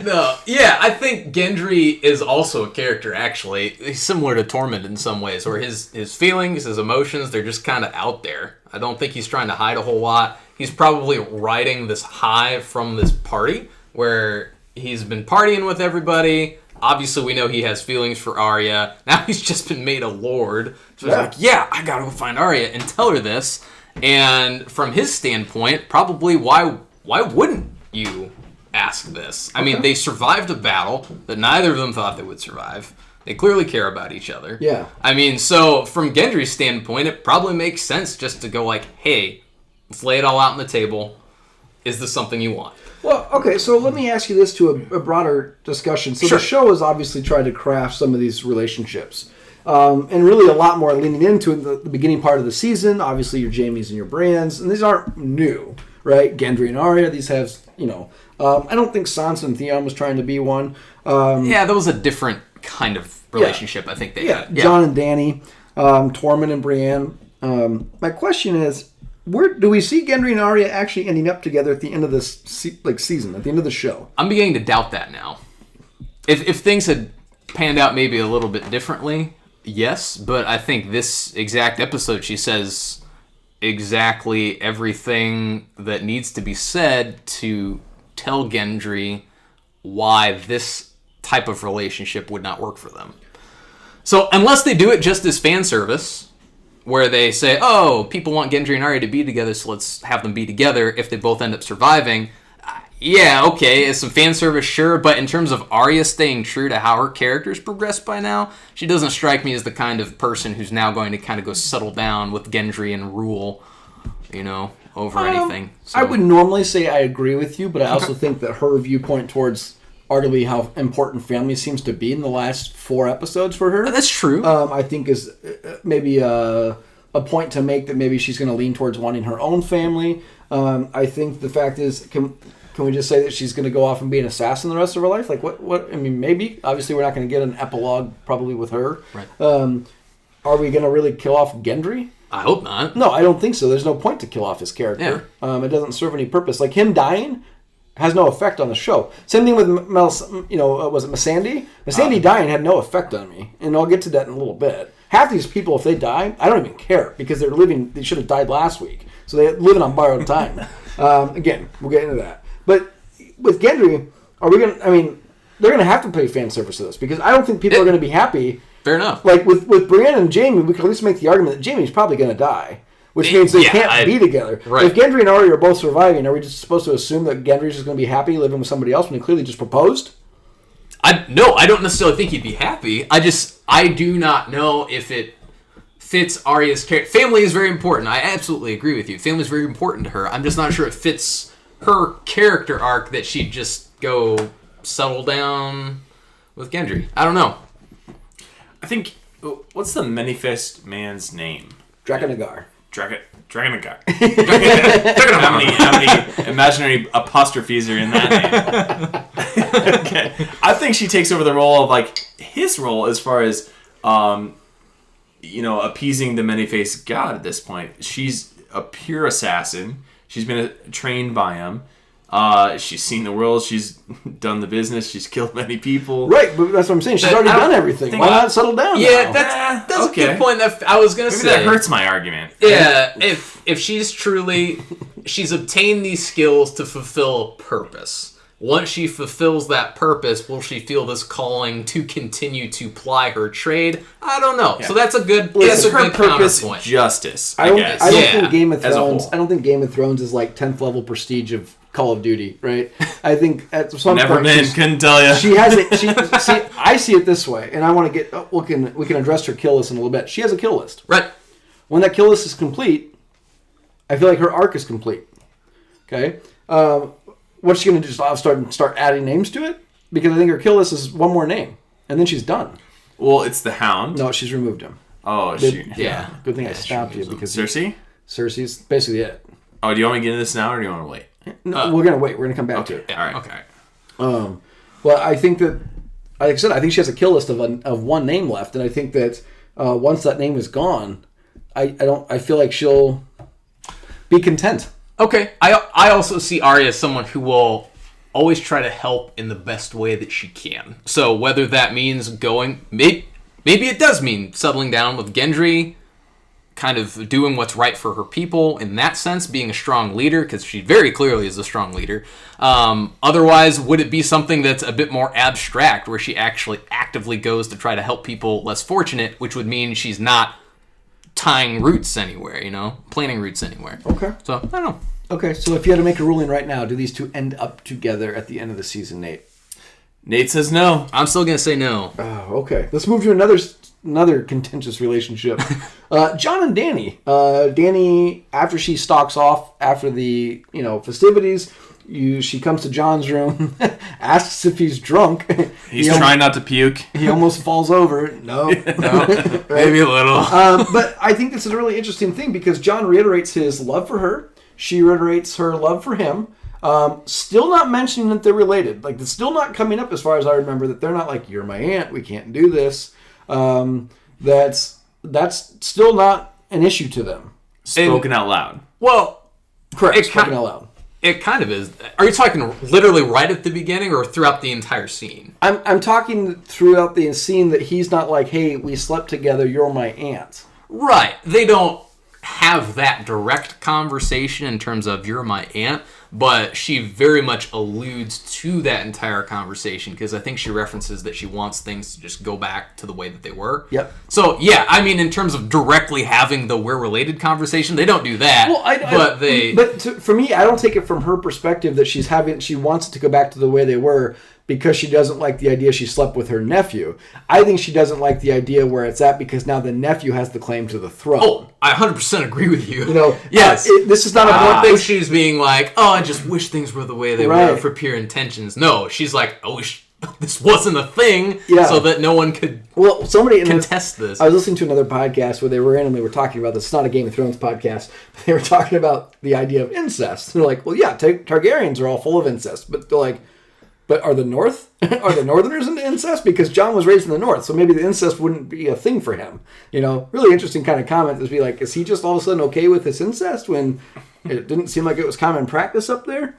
No, yeah, I think Gendry is also a character, actually. He's similar to Tormund in some ways, where his feelings, his emotions, they're just kind of out there. I don't think he's trying to hide a whole lot. He's probably riding this high from this party, where he's been partying with everybody. Obviously, we know he has feelings for Arya. Now he's just been made a lord. So he's like, yeah, I gotta go find Arya and tell her this. And from his standpoint, probably why wouldn't you ask this? I mean, they survived a battle that neither of them thought they would survive. They clearly care about each other. Yeah. I mean, so from Gendry's standpoint, it probably makes sense just to go like, hey, let's lay it all out on the table. Is this something you want? Well, okay, so let me ask you this to a broader discussion. So Sure. The show has obviously tried to craft some of these relationships. And really a lot more leaning into it in the beginning part of the season. Obviously your Jaimes and your Brands. And these aren't new, right? Gendry and Arya, these have, I don't think Sansa and Theon was trying to be one. Yeah, that was a different kind of relationship I think they had. Yeah. Jon and Dany, Tormund and Brienne. My question is, where do we see Gendry and Arya actually ending up together at the end of this season, at the end of the show? I'm beginning to doubt that now. If things had panned out maybe a little bit differently, yes, but I think this exact episode she says exactly everything that needs to be said to tell Gendry why this type of relationship would not work for them. So unless they do it just as fan service, where they say, oh, people want Gendry and Arya to be together, so let's have them be together if they both end up surviving. Yeah, okay, it's some fan service, sure, but in terms of Arya staying true to how her character's progressed by now, she doesn't strike me as the kind of person who's now going to kind of go settle down with Gendry and rule, over anything. So. I would normally say I agree with you, but I also think that her viewpoint towards arguably how important family seems to be in the last 4 episodes for her. That's true. I think is maybe a point to make that maybe she's going to lean towards wanting her own family. I think the fact is, can we just say that she's going to go off and be an assassin the rest of her life? Like what? I mean, maybe. Obviously, we're not going to get an epilogue probably with her. Right. Are we going to really kill off Gendry? I hope not. No, I don't think so. There's no point to kill off his character. Yeah. It doesn't serve any purpose. Like him dying has no effect on the show. Same thing with was it Missandei? Missandei dying had no effect on me, and I'll get to that in a little bit. Half these people, if they die, I don't even care because they're living. They should have died last week, so they're living on borrowed time. Again, we'll get into that. But with Gendry, are we gonna? I mean, they're gonna have to pay fan service to this because I don't think people are gonna be happy. Fair enough. Like with Brienne and Jaime, we can at least make the argument that Jaime's probably gonna die. Which means they can't be together. Right. If Gendry and Arya are both surviving, are we just supposed to assume that Gendry's just going to be happy living with somebody else when he clearly just proposed? No, I don't necessarily think he'd be happy. I do not know if it fits Arya's character. Family is very important. I absolutely agree with you. Family is very important to her. I'm just not sure it fits her character arc that she'd just go settle down with Gendry. I don't know. I think, what's the many-faced man's name? Drakanagar. Drakanagar. How many imaginary apostrophes are in that name? think she takes over the role of like his role as far as appeasing the many-faced god at this point. She's a pure assassin. She's been trained by him. She's seen the world. She's done the business. She's killed many people. Right, but that's what I'm saying. She's already done everything. Why not settle down Yeah, now? that's okay. A good point. That I was going to say. That hurts my argument. Yeah, if she's truly... She's obtained these skills to fulfill a purpose. Once she fulfills that purpose, will she feel this calling to continue to ply her trade? I don't know. Yeah. So that's a good. That's a good purpose. Counterpoint. Justice. I don't think Game of Thrones. I don't think Game of Thrones is like 10th level prestige of Call of Duty, right? I think at some Never point been. Couldn't tell you. She has it. See, I see it this way, and I want to get. We can address her kill list in a little bit. She has a kill list. Right. When that kill list is complete, I feel like her arc is complete. Okay. What's she going to do? Just start adding names to it? Because I think her kill list is one more name, and then she's done. Well, it's the Hound. No, she's removed him. Oh, yeah. Good thing I stopped you because Cersei. Cersei's basically it. Oh, do you want me to get into this now, or do you want to wait? No, we're gonna wait. We're gonna come back to it. All right. Okay. Well, I think that, like I said, I think she has a kill list of one name left, and I think that once that name is gone, I feel like she'll be content. Okay. I also see Arya as someone who will always try to help in the best way that she can. So whether that means maybe it does mean settling down with Gendry, kind of doing what's right for her people in that sense, being a strong leader, because she very clearly is a strong leader. Otherwise, would it be something that's a bit more abstract, where she actually actively goes to try to help people less fortunate, which would mean she's not tying roots anywhere, planting roots anywhere. Okay. So, I don't know. Okay, so if you had to make a ruling right now, do these two end up together at the end of the season, Nate? Nate says no. I'm still going to say no. Oh, okay. Let's move to another contentious relationship. John and Dany. Dany, after she stalks off after the festivities, she comes to John's room, asks if he's drunk. He's trying not to puke. He almost falls over. No. Right? Maybe a little. But I think this is a really interesting thing because John reiterates his love for her. She reiterates her love for him. Still not mentioning that they're related. Like, it's still not coming up as far as I remember that they're not like, you're my aunt, we can't do this. That's still not an issue to them. Spoken out loud. Well, correct. Spoken out loud. It kind of is. Are you talking literally right at the beginning or throughout the entire scene? I'm talking throughout the scene that he's not like, hey, we slept together, you're my aunt. Right. They don't have that direct conversation in terms of you're my aunt, but she very much alludes to that entire conversation because I think she references that she wants things to just go back to the way that they were. Yep. So, yeah, I mean, in terms of directly having the we're related conversation, they don't do that. Well, for me, I don't take it from her perspective that she wants it to go back to the way they were because she doesn't like the idea she slept with her nephew. I think she doesn't like the idea where it's at because now the nephew has the claim to the throne. Oh, I 100% agree with you. Yes. This is not a I don't think she's being like, oh, I just wish things were the way they were for pure intentions. No, she's like, I wish this wasn't a thing so that no one could contest this. I was listening to another podcast where they were talking about this. It's not a Game of Thrones podcast. But they were talking about the idea of incest. They're like, well, yeah, Targaryens are all full of incest. But they're like, but are the Northerners into incest? Because John was raised in the North, so maybe the incest wouldn't be a thing for him. Really interesting kind of comment to be like, is he just all of a sudden okay with this incest when it didn't seem like it was common practice up there?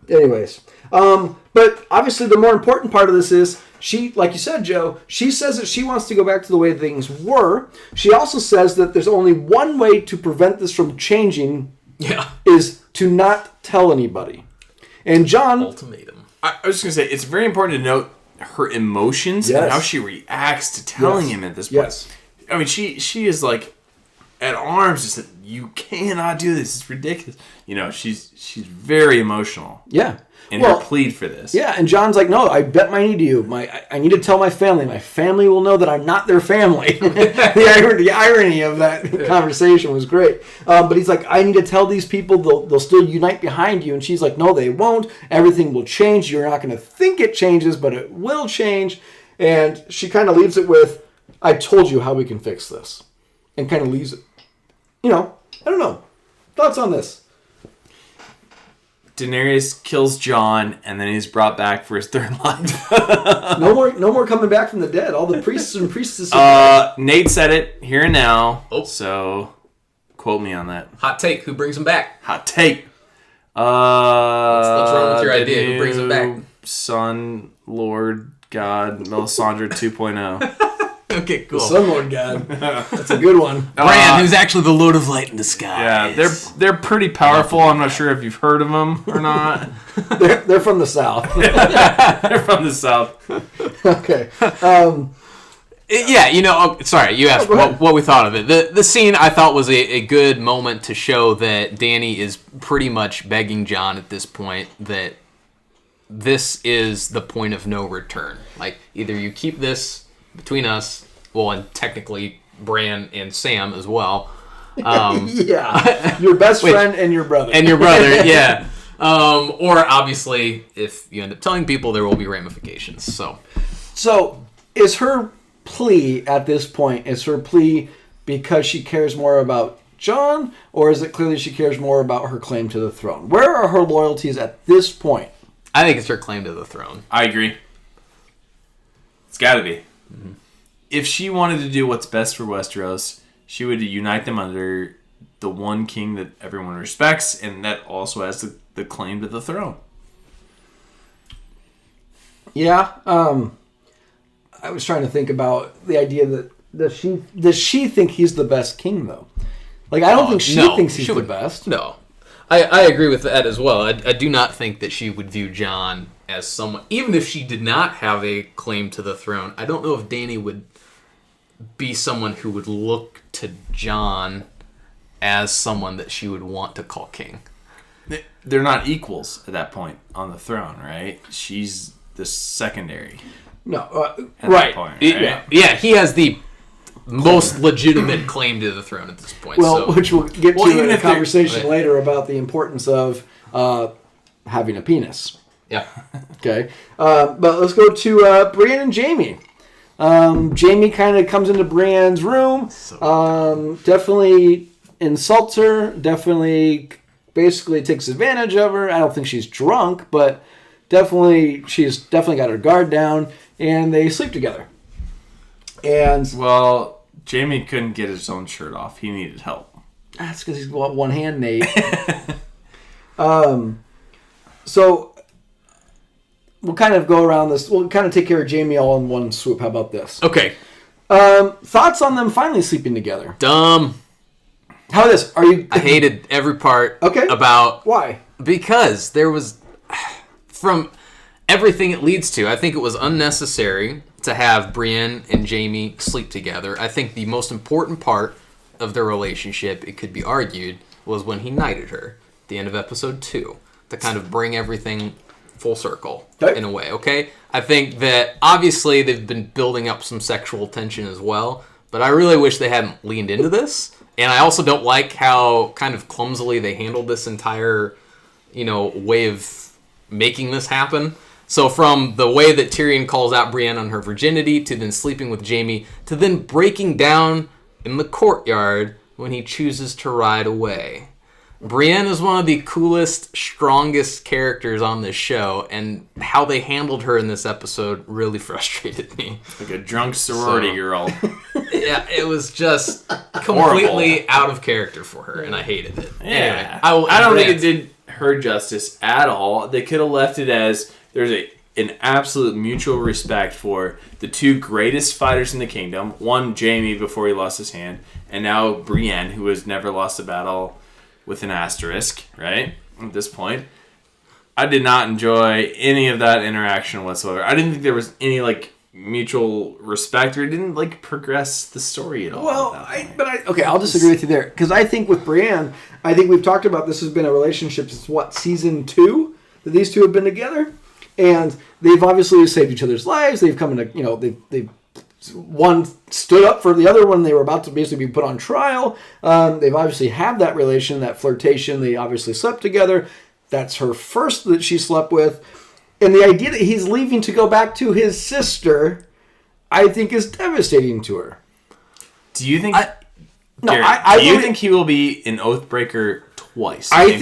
Anyways, but obviously the more important part of this is she, like you said, Joe, she says that she wants to go back to the way things were. She also says that there's only one way to prevent this from changing is to not tell anybody. And John... Ultimatum. I was just going to say, it's very important to note her emotions and how she reacts to telling him at this point. Yes. I mean, she is like at arms, just you cannot do this. It's ridiculous. She's very emotional. Yeah. In her plead for this. Yeah, and John's like, no, I bet my knee to you. I need to tell my family. My family will know that I'm not their family. The irony of that conversation was great. But he's like, I need to tell these people they'll still unite behind you. And she's like, no, they won't. Everything will change. You're not going to think it changes, but it will change. And she kind of leaves it with, I told you how we can fix this. And kind of leaves it. I don't know. Thoughts on this? Daenerys kills Jon, and then he's brought back for his third life. No more coming back from the dead. All the priests and priestesses. Nate said it here and now. Oh. So, quote me on that. Hot take. Who brings him back? Hot take. Let's run with your idea. Who brings him back? Sun Lord God Melisandre 2.0. Okay, cool. The Sun Lord God. That's a good one. Bran, who's actually the Lord of Light in the sky. Yeah, they're pretty powerful. I'm not sure if you've heard of them or not. They're from the south. They're from the south. Okay. Yeah, sorry, you asked what we thought of it. The scene I thought was a good moment to show that Dany is pretty much begging Jon at this point that this is the point of no return. Like, either you keep this between us, well, and technically Bran and Sam as well. Yeah. Your best friend and your brother. And your brother, yeah. Or, obviously, if you end up telling people, there will be ramifications. So is her plea at this point, because she cares more about Jon, or is it clearly she cares more about her claim to the throne? Where are her loyalties at this point? I think it's her claim to the throne. I agree. It's got to be. Mm-hmm. If she wanted to do what's best for Westeros, she would unite them under the one king that everyone respects, and that also has the claim to the throne. Yeah. I was trying to think about the idea that does she think he's the best king, though? Like, I don't think she thinks he's the best. No. I agree with that as well. I do not think that she would view Jon as someone, even if she did not have a claim to the throne. I don't know if Dany would be someone who would look to Jon as someone that she would want to call king. They're not equals at that point on the throne, right? She's the secondary. No, right. Point, right? Yeah, he has the most legitimate claim to the throne at this point. Well, which we'll get to in a conversation later about the importance of having a penis. Yeah. Okay. But let's go to Brienne and Jaime. Jaime kind of comes into Brienne's room. Definitely insults her. Definitely, basically takes advantage of her. I don't think she's drunk, but she's definitely got her guard down, and they sleep together. And Jaime couldn't get his own shirt off. He needed help. That's because he's got one hand, Nate. So we'll kind of go around this. We'll kind of take care of Jaime all in one swoop. How about this? Okay. Thoughts on them finally sleeping together? Dumb. How is this? I hated every part. Okay. About why? Because there was, from everything it leads to, I think it was unnecessary to have Brienne and Jaime sleep together. I think the most important part of their relationship, it could be argued, was when he knighted her at the end of episode 2 to kind of bring everything full circle in a way, okay? I think that obviously they've been building up some sexual tension as well, but I really wish they hadn't leaned into this. And I also don't like how kind of clumsily they handled this entire, way of making this happen. So from the way that Tyrion calls out Brienne on her virginity, to then sleeping with Jaime, to then breaking down in the courtyard when he chooses to ride away. Brienne is one of the coolest, strongest characters on this show, and how they handled her in this episode really frustrated me. Like a drunk sorority girl. Yeah, it was just completely out of character for her, and I hated it. Yeah. Anyway, I don't think it did her justice at all. They could have left it as there's an absolute mutual respect for the two greatest fighters in the kingdom. One, Jaime, before he lost his hand, and now Brienne, who has never lost a battle with an asterisk, right? At this point. I did not enjoy any of that interaction whatsoever. I didn't think there was any, mutual respect, or it didn't, progress the story at all. Well, I'll disagree with you there. Because I think with Brienne, I think we've talked about this has been a relationship since, season 2? That these two have been together? And they've obviously saved each other's lives. They've come into, they've one stood up for the other when they were about to basically be put on trial. They've obviously had that relation, that flirtation. They obviously slept together. That's her first that she slept with. And the idea that he's leaving to go back to his sister, I think, is devastating to her. Do you think... do you think he will be an Oathbreaker twice. I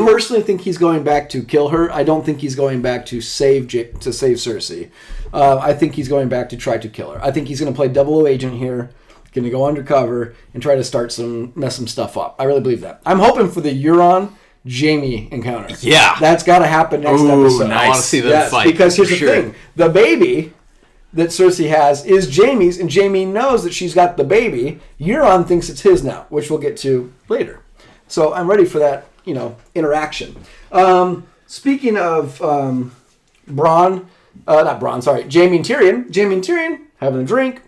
personally think he's going back to kill her. I don't think he's going back to save Cersei. I think he's going back to try to kill her. I think he's going to play double agent here. Going to go undercover and try to mess some stuff up. I really believe that. I'm hoping for the Euron Jaime encounter. Yeah, that's got to happen next episode. Nice. I want to see them fight because here's the thing: the baby that Cersei has is Jaime's, and Jaime knows that she's got the baby. Euron thinks it's his now, which we'll get to later. So I'm ready for that, interaction. Speaking of Jaime and Tyrion. Jaime and Tyrion having a drink.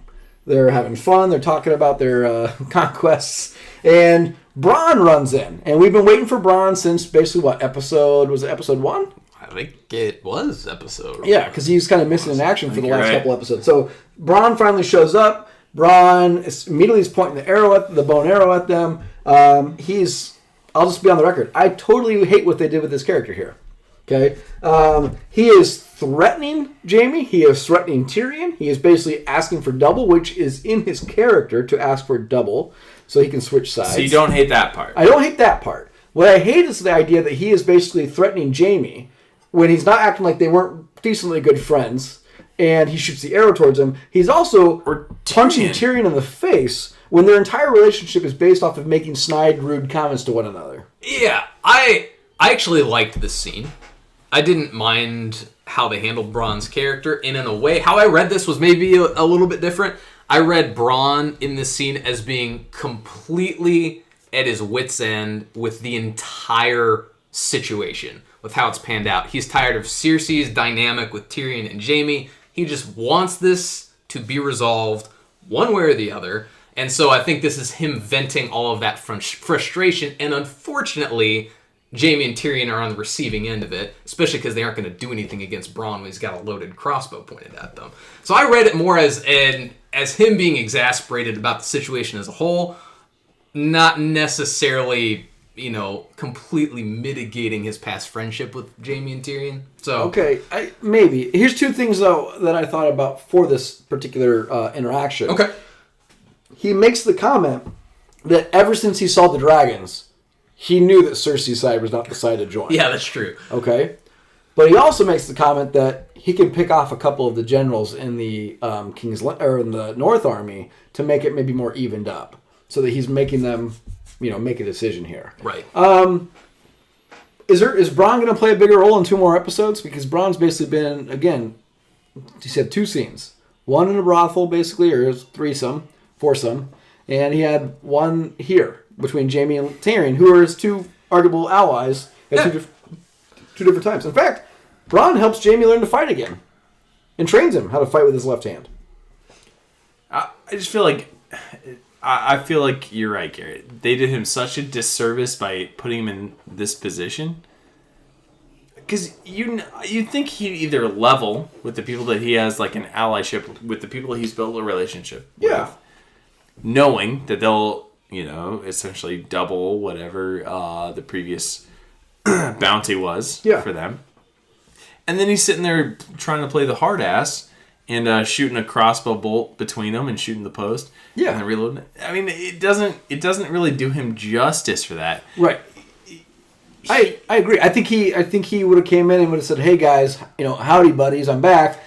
They're having fun. They're talking about their conquests. And Bronn runs in. And we've been waiting for Bronn since basically episode 1? I think it was episode 1. Yeah, because he's kind of missing in action for the last couple episodes. So Bronn finally shows up. Bronn immediately is pointing the bone arrow at them. I'll just be on the record. I totally hate what they did with this character here. Okay? He is threatening Jaime. He is threatening Tyrion. He is basically asking for double, which is in his character to ask for double so he can switch sides. So you don't hate that part? I don't hate that part. What I hate is the idea that he is basically threatening Jaime when he's not acting like they weren't decently good friends, and he shoots the arrow towards him. He's also punching Tyrion in the face when their entire relationship is based off of making snide, rude comments to one another. Yeah, I actually liked this scene. I didn't mind how they handled Bronn's character, and in a way, how I read this was maybe a little bit different. I read Bronn in this scene as being completely at his wit's end with the entire situation, with how it's panned out. He's tired of Cersei's dynamic with Tyrion and Jaime. He just wants this to be resolved one way or the other. And so I think this is him venting all of that frustration. And unfortunately, Jaime and Tyrion are on the receiving end of it, especially because they aren't going to do anything against Bronn when he's got a loaded crossbow pointed at them. So I read it more as him being exasperated about the situation as a whole, not necessarily, completely mitigating his past friendship with Jaime and Tyrion. So okay, maybe. Here's two things, though, that I thought about for this particular interaction. Okay. He makes the comment that ever since he saw the dragons, he knew that Cersei's side was not the side to join. Yeah, that's true. Okay? But he also makes the comment that he can pick off a couple of the generals in the in the North Army to make it maybe more evened up. So that he's making them, make a decision here. Right. Is Bronn going to play a bigger role in 2 more episodes? Because Bronn's basically been, again, he said 2 scenes. One in a brothel, basically, or foursome, and he had one here between Jaime and Tyrion, who are his 2 arguable allies at two different times. In fact, Bronn helps Jaime learn to fight again and trains him how to fight with his left hand. I just feel like you're right, Garrett. They did him such a disservice by putting him in this position. Because you'd think he'd either level with the people that he has like an allyship with the people he's built a relationship with, knowing that they'll essentially double whatever the previous bounty was for them. And then he's sitting there trying to play the hard ass and shooting a crossbow bolt between them and shooting the post. Yeah. And then reloading it. I mean, it doesn't really do him justice for that. Right. I agree. I think he would have came in and would have said, "Hey guys, howdy buddies, I'm back.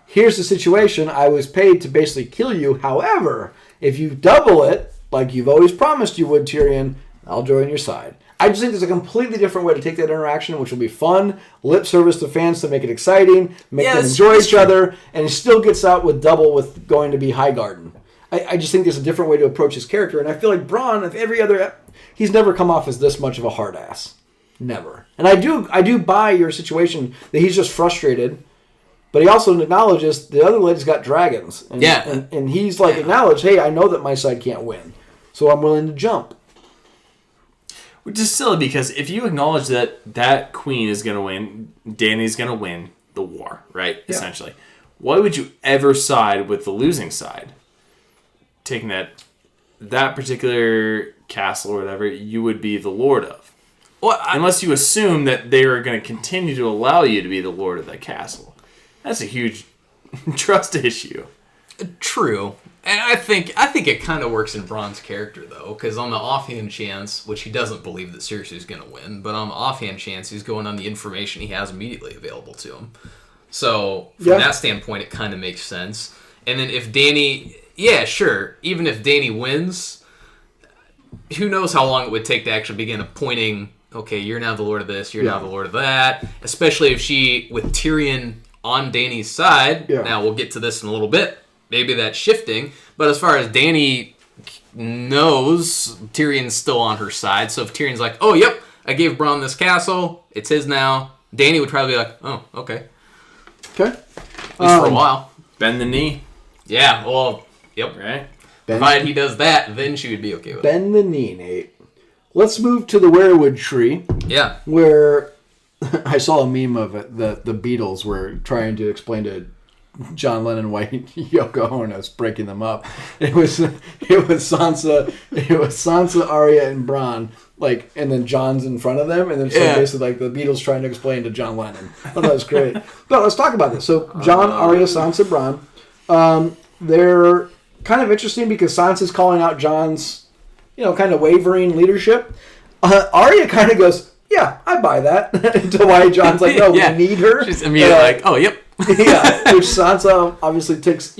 Here's the situation. I was paid to basically kill you. However, if you double it, like you've always promised you would, Tyrion, I'll join your side." I just think there's a completely different way to take that interaction, which will be fun, lip service to fans to make it exciting, make them enjoy each other, and he still gets out with double with going to be Highgarden. I just think there's a different way to approach his character, and I feel like Bronn, he's never come off as this much of a hard ass. Never. And I do buy your situation that he's just frustrated, but he also acknowledges the other lady's got dragons. And, and he's acknowledged, hey, I know that my side can't win, so I'm willing to jump. Which is silly because if you acknowledge that queen is going to win, Dany's going to win the war, right? Yeah. Essentially. Why would you ever side with the losing side? Taking that particular castle or whatever you would be the lord of. Well, unless you assume that they are going to continue to allow you to be the lord of that castle. That's a huge trust issue. True. And I think it kind of works in Bronn's character, though, because on the offhand chance, which he doesn't believe that Cersei's going to win, but on the offhand chance, he's going on the information he has immediately available to him. So, from that standpoint, it kind of makes sense. And then if Dany... Yeah, sure. Even if Dany wins, who knows how long it would take to actually begin appointing, okay, you're now the Lord of this, you're now the Lord of that, especially if she, with Tyrion on Dany's side, now we'll get to this in a little bit, maybe that's shifting, but as far as Dany knows, Tyrion's still on her side, so if Tyrion's like, oh, yep, I gave Bronn this castle, it's his now, Dany would probably be like, oh, okay. Okay. At least for a while. Bend the knee. Yeah, well, yep. Right. Provided he does that, then she would be okay with it. Bend the knee, Nate. Let's move to the weirwood tree. Yeah. Where I saw a meme of it. The Beatles were trying to explain to John Lennon why Yoko Ono was breaking them up. It was Sansa, Arya, and Bronn. Like, and then John's in front of them, and then so basically like the Beatles trying to explain to John Lennon. I thought that was great. But let's talk about this. So John, Arya, Sansa, Bronn. They're kind of interesting because Sansa's calling out John's, kind of wavering leadership. Arya kind of goes, yeah, I buy that. To why John's like, no, we need her. She's immediately like, oh, yep. Yeah, which Sansa obviously takes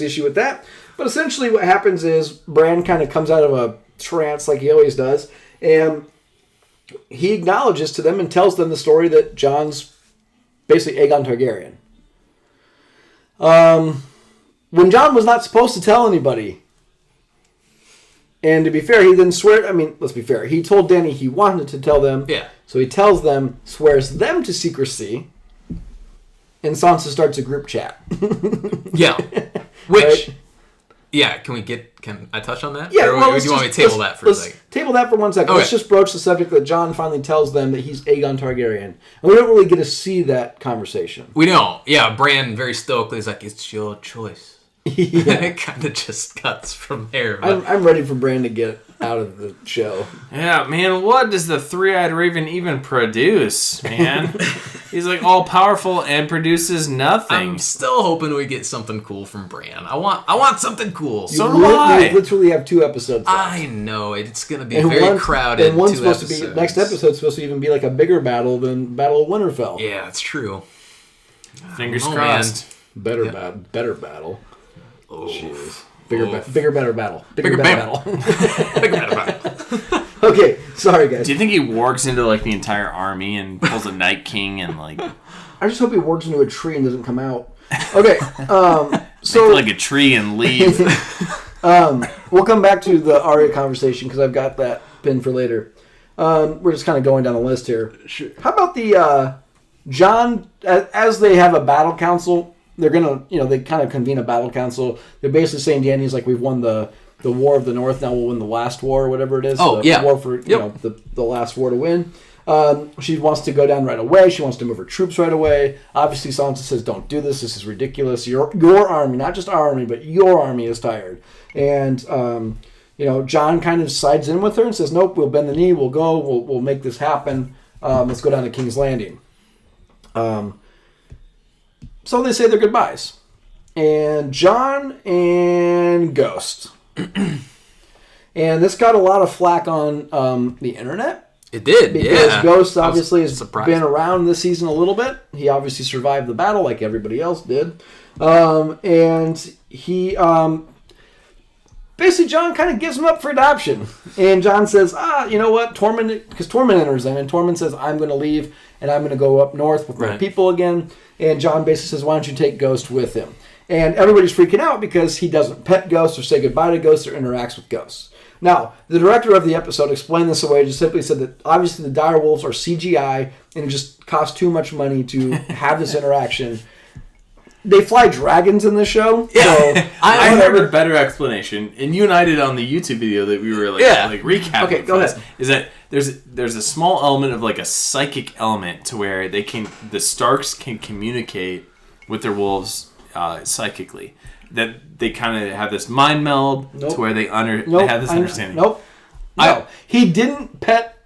issue with that. But essentially what happens is Bran kind of comes out of a trance like he always does, and he acknowledges to them and tells them the story that John's basically Aegon Targaryen. When John was not supposed to tell anybody, and to be fair, he then let's be fair, he told Dany he wanted to tell them, so he tells them, swears them to secrecy, and Sansa starts a group chat. Yeah. Which, can I touch on that? Yeah, or do you want me to table that for a second? Table that for 1 second. Okay. Let's just broach the subject that John finally tells them that he's Aegon Targaryen. And we don't really get to see that conversation. We don't. Yeah, Bran very stoically is like, it's your choice. Yeah. And it kind of just cuts from there. But... I'm ready for Bran to get out of the show. Yeah, man, what does the three-eyed raven even produce, man? He's like all powerful and produces nothing. I'm still hoping we get something cool from Bran. I want something cool. So do I. We literally have 2 episodes left. I know it's going to be very crowded. And one's supposed to be next episode's supposed to even be like a bigger battle than Battle of Winterfell. Yeah, it's true. Fingers crossed. Better battle. Oh, jeez. Bigger, better battle. Bigger, better battle. Bigger, better battle. Okay, sorry guys. Do you think he wargs into like the entire army and pulls a Night King and like? I just hope he wargs into a tree and doesn't come out. Okay, so like a tree and leave. We'll come back to the Arya conversation because I've got that pinned for later. We're just kind of going down the list here. Sure. How about the John as they have a battle council? They're gonna, they kind of convene a battle council. They're basically saying Dany's like, we've won the War of the North. Now we'll win the last war, or whatever it is. Oh, the war for the last war to win. She wants to go down right away. She wants to move her troops right away. Obviously, Sansa says, "Don't do this. This is ridiculous. Your army, not just our army, but your army is tired." And John kind of sides in with her and says, "Nope, we'll bend the knee. We'll go. We'll make this happen. Let's go down to King's Landing." So they say their goodbyes. And John and Ghost. And this got a lot of flack on the internet. It did, because Ghost obviously has been around this season a little bit. He obviously survived the battle like everybody else did. And he... basically, John kind of gives him up for adoption. And John says, you know what? Because Tormund enters in, and Tormund says, I'm going to leave, and I'm going to go up north with my people again. And John basically says, why don't you take Ghost with him? And everybody's freaking out because he doesn't pet Ghost or say goodbye to Ghost or interacts with Ghosts. Now, the director of the episode explained this away, just simply said that obviously the direwolves are CGI, and it just costs too much money to have this interaction. They fly dragons in the show. Yeah. So I heard a better explanation, and you and I did on the YouTube video that we were like recapping. Okay, go ahead. Is that there's a small element of like a psychic element to where the Starks can communicate with their wolves psychically. That they kind of have this mind meld to where they have this understanding. No, he didn't pet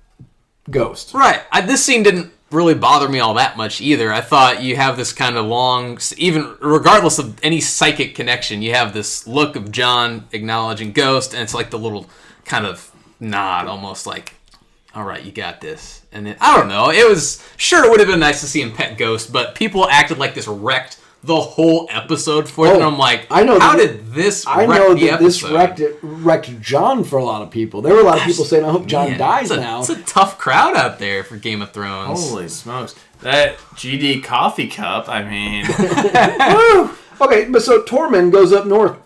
Ghost. Right. This scene didn't really bother me all that much either. I thought you have this kind of long, even regardless of any psychic connection, you have this look of John acknowledging Ghost, and it's like the little kind of nod, almost like, all right, you got this. And then, I don't know, it would have been nice to see him pet Ghost, but people acted like this wrecked the whole episode for them. And I'm like, how did this wreck the episode? This wrecked John for a lot of people. There were a lot of people saying, I hope John dies now. It's a tough crowd out there for Game of Thrones. Holy smokes. That GD coffee cup, I mean. Woo! Okay, but so Tormund goes up north,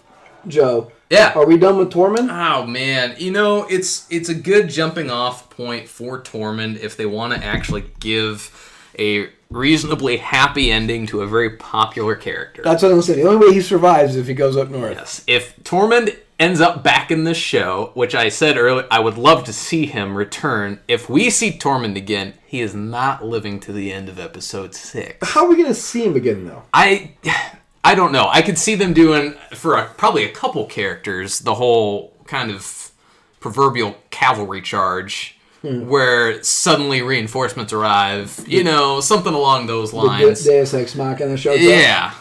Joe. Yeah. Are we done with Tormund? Oh, man. You know, it's a good jumping off point for Tormund if they want to actually give a reasonably happy ending to a very popular character. That's what I'm saying. The only way he survives is if he goes up north. Yes. If Tormund ends up back in this show, which I said earlier, I would love to see him return. If we see Tormund again, he is not living to the end of episode 6. How are we going to see him again, though? I don't know. I could see them doing, for probably a couple characters, the whole kind of proverbial cavalry charge where suddenly reinforcements arrive. You know, something along those lines. The Deus Ex Machina shows up. Yeah.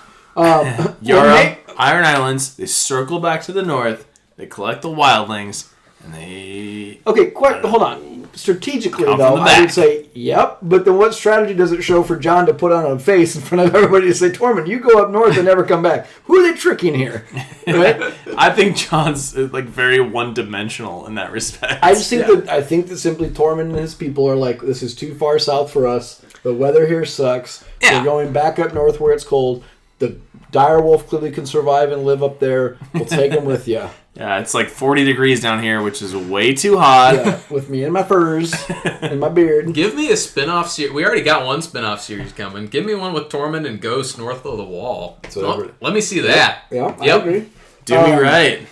Yara, Iron Islands, they circle back to the north, they collect the wildlings, and they... Okay, hold on. Strategically, Come though, from the I would back. say, yep, but then what strategy does it show for John to put on a face in front of everybody to say, Tormund, you go up north and never come back? Who are they tricking here? Right? I think John's like very one-dimensional in that respect. I just think I think that simply Tormund and his people are like, this is too far south for us. The weather here sucks. Yeah. We're going back up north where it's cold. The dire wolf clearly can survive and live up there. We'll take him with you. Yeah, it's like 40 degrees down here, which is way too hot. Yeah, with me and my furs and my beard. Give me a spin-off series. We already got one spin-off series coming. Give me one with Tormund and Ghost north of the wall. Let me see that. Yeah, I agree. Do me right.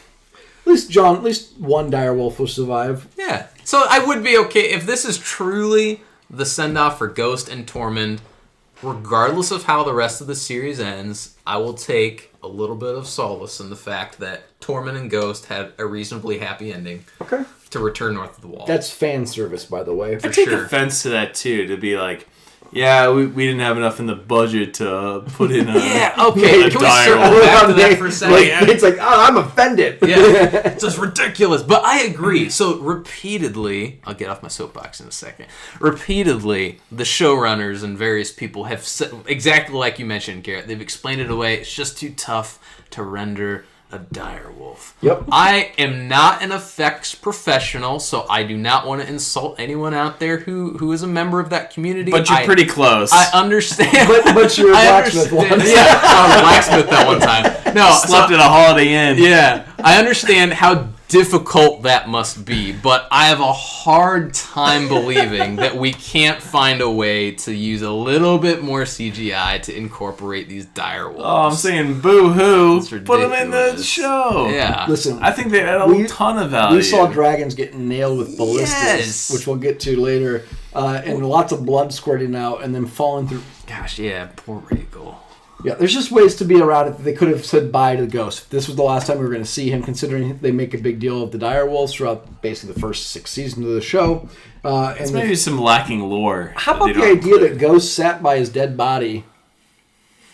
At least one dire wolf will survive. Yeah. So I would be okay if this is truly the send-off for Ghost and Tormund. Regardless of how the rest of the series ends, I will take a little bit of solace in the fact that Tormund and Ghost had a reasonably happy ending. Okay. To return north of the wall. That's fan service, by the way. I take offense to that, too, to be like, yeah, we didn't have enough in the budget to put in a okay. Can we circle back to that for a second? It's like, oh, I'm offended. Yeah, it's just ridiculous. But I agree. So repeatedly, I'll get off my soapbox in a second. Repeatedly, the showrunners and various people have said, exactly like you mentioned, Garrett, they've explained it away. It's just too tough to render a dire wolf. Yep. I am not an effects professional, so I do not want to insult anyone out there who is a member of that community. But you're pretty close. I understand. But you're a blacksmith once. Yeah, I was a blacksmith that one time. No, slept at a Holiday Inn. Yeah, I understand how difficult that must be, but I have a hard time believing that we can't find a way to use a little bit more CGI to incorporate these dire wolves. Oh, I'm saying boo-hoo. It's Put them in the ridiculous. show. Yeah. Listen, I think they had a ton of value. we saw dragons getting nailed with ballistas, Yes. which we'll get to later, and lots of blood squirting out and then falling through. Gosh, yeah, poor Rhaegal. Yeah, there's just ways to be around it. They could have said bye to the Ghost. If this was the last time we were going to see him, considering they make a big deal of the dire wolves throughout basically the first 6 seasons of the show. It's maybe some lacking lore. How about the idea that Ghost sat by his dead body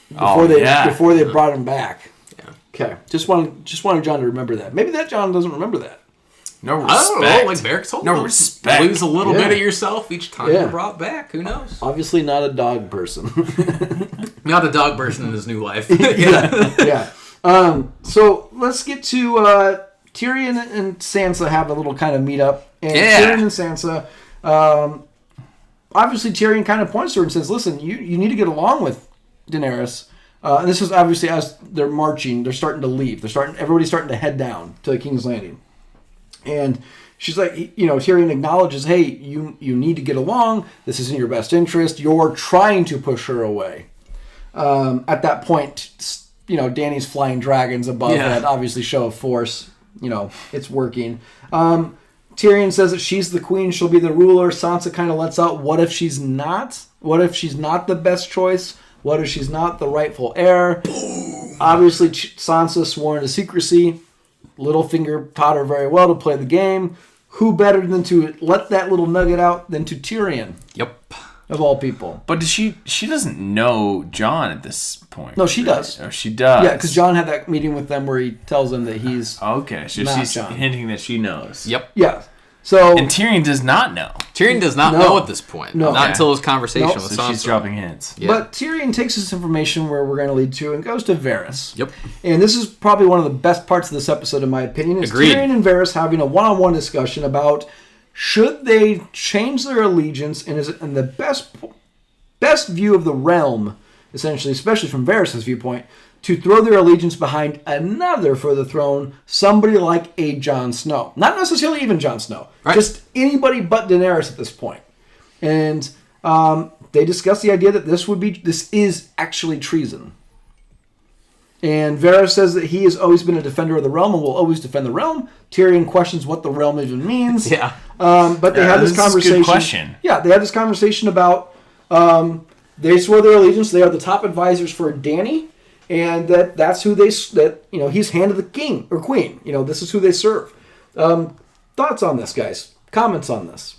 before they brought him back? Yeah. Okay, just wanted John to remember that. Maybe that John doesn't remember that. No I don't know, respect. like Barrick told No you, respect. lose a little Yeah. bit of yourself each time Yeah. you're brought back. Who knows? Obviously not a dog person. Not a dog person in his new life. Yeah. So let's get to Tyrion and Sansa have a little kind of meet up. And Yeah. Tyrion and Sansa, obviously Tyrion kind of points to her and says, listen, you need to get along with Daenerys. And this is obviously as they're marching, they're starting to leave. Everybody's starting to head down to the King's Landing. And she's like, Tyrion acknowledges, hey, you need to get along. This is in your best interest. You're trying to push her away. At that point, Dany's flying dragons above that obviously show of force. It's working. Tyrion says that she's the queen. She'll be the ruler. Sansa kind of lets out, what if she's not? What if she's not the best choice? What if she's not the rightful heir? Obviously, Sansa sworn to secrecy. Littlefinger taught her very well to play the game. Who better than to let that little nugget out than to Tyrion? Yep. of all people. But she doesn't know John at this point. No, she does. Oh, she does. Yeah, because John had that meeting with them where he tells them that he's okay. So not she's John. hinting that she knows. Yep. Yeah. So And Tyrion does not know. Tyrion does not know at this point. No. Not Okay. until his conversation No. with So Sansa. she's dropping hints. Yeah. But Tyrion takes this information where we're going to lead to and goes to Varys. Yep. And this is probably one of the best parts of this episode, in my opinion, is Agreed. Tyrion and Varys having a one-on-one discussion about should they change their allegiance, and is it in the best view of the realm, essentially, especially from Varys' viewpoint, to throw their allegiance behind another for the throne, somebody like a Jon Snow. Not necessarily even Jon Snow. Right. Just anybody but Daenerys at this point. And they discuss the idea that this is actually treason. And Varys says that he has always been a defender of the realm and will always defend the realm. Tyrion questions what the realm even means. Yeah. But they have this this is a conversation. good question. Yeah, they have this conversation about they swore their allegiance. They are the top advisors for Dany, and that's who he's hand of the king or queen. This is who they serve. Thoughts on this, guys? Comments on this?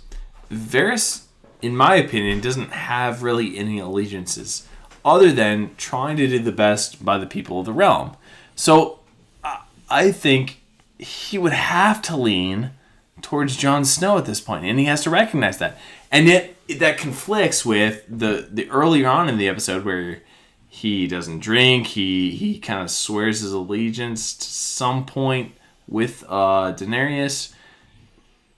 Varys, in my opinion, doesn't have really any allegiances other than trying to do the best by the people of the realm. So I think he would have to lean towards Jon Snow at this point, and he has to recognize that. And yet that conflicts with the earlier on in the episode where he doesn't drink, he kind of swears his allegiance to some point with Daenerys.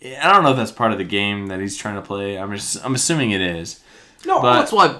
I don't know if that's part of the game that he's trying to play. I'm assuming it is. No, but that's why.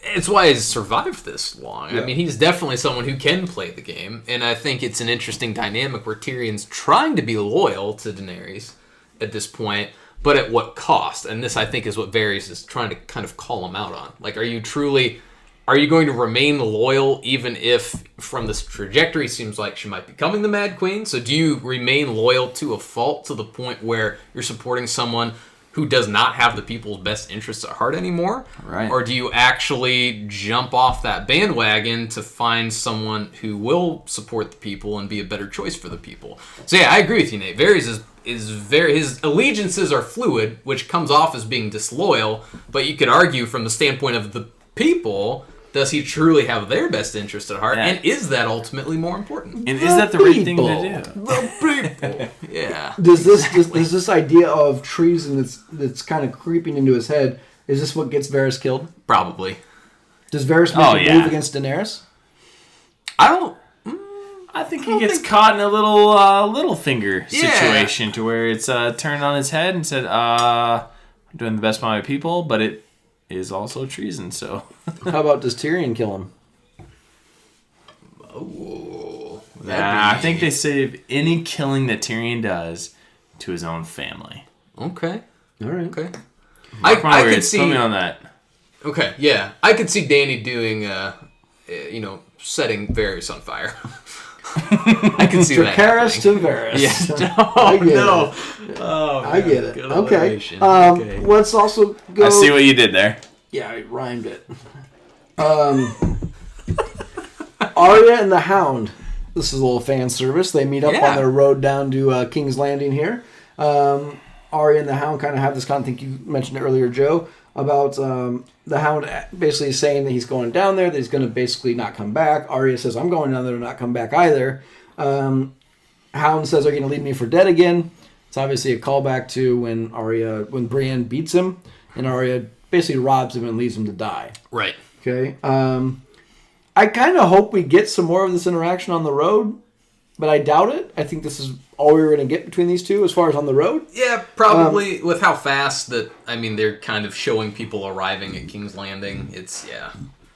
It's why he's survived this long. Yeah. I mean, he's definitely someone who can play the game, and I think it's an interesting dynamic where Tyrion's trying to be loyal to Daenerys at this point, but at what cost? And this, I think, is what Varys is trying to kind of call him out on. Like, are you going to remain loyal even if, from this trajectory, seems like she might be becoming the Mad Queen? So do you remain loyal to a fault to the point where you're supporting someone who does not have the people's best interests at heart anymore? Right. Or do you actually jump off that bandwagon to find someone who will support the people and be a better choice for the people? So yeah, I agree with you, Nate. Varys his allegiances are fluid, which comes off as being disloyal, but you could argue from the standpoint of the people, does he truly have their best interest at heart? Yeah. And is that ultimately more important? And is that the right thing to do? The people. Yeah. Does this idea of treason that's kind of creeping into his head, is this what gets Varys killed? Probably. Does Varys make a move against Daenerys? I think he gets caught in a little Littlefinger situation to where it's turned on his head and said, I'm doing the best by my people, but it is also treason, so. How about does Tyrion kill him? Oh, I think they save any killing that Tyrion does to his own family. Okay. All right. Okay. I could see. Put me on that. Okay, yeah. I could see Dany doing, setting Varys on fire. I can see that Dracarys to happening. Varys. Yeah. I get no. it. Oh, I get it. good Okay. alliteration. Okay. Let's also go. I see what you did there. Yeah, I rhymed it. Arya and the Hound. This is a little fan service. They meet up on their road down to King's Landing here. Arya and the Hound kind of have this kind of thing you mentioned earlier, Joe, about the Hound basically saying that he's going down there, that he's going to basically not come back. Arya says, I'm going down there to not come back either. Hound says, are you going to leave me for dead again? It's obviously a callback to when Brienne beats him, and Arya basically robs him and leaves him to die. Right. Okay. I kind of hope we get some more of this interaction on the road, but I doubt it. I think this is all we were going to get between these two as far as on the road. Yeah, probably with how fast they're kind of showing people arriving at King's Landing. It's,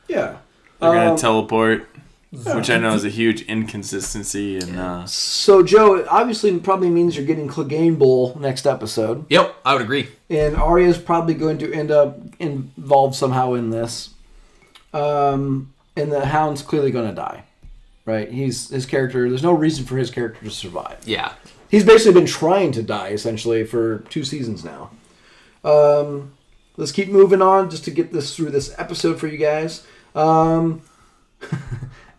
Yeah. They're going to teleport, which I know is a huge inconsistency. And So, Joe, it obviously probably means you're getting Clegane Bowl next episode. Yep, I would agree. And Arya's probably going to end up involved somehow in this. And the Hound's clearly going to die. Right? His character, there's no reason for his character to survive. Yeah. He's basically been trying to die, essentially, for 2 seasons now. Let's keep moving on just to get this through this episode for you guys.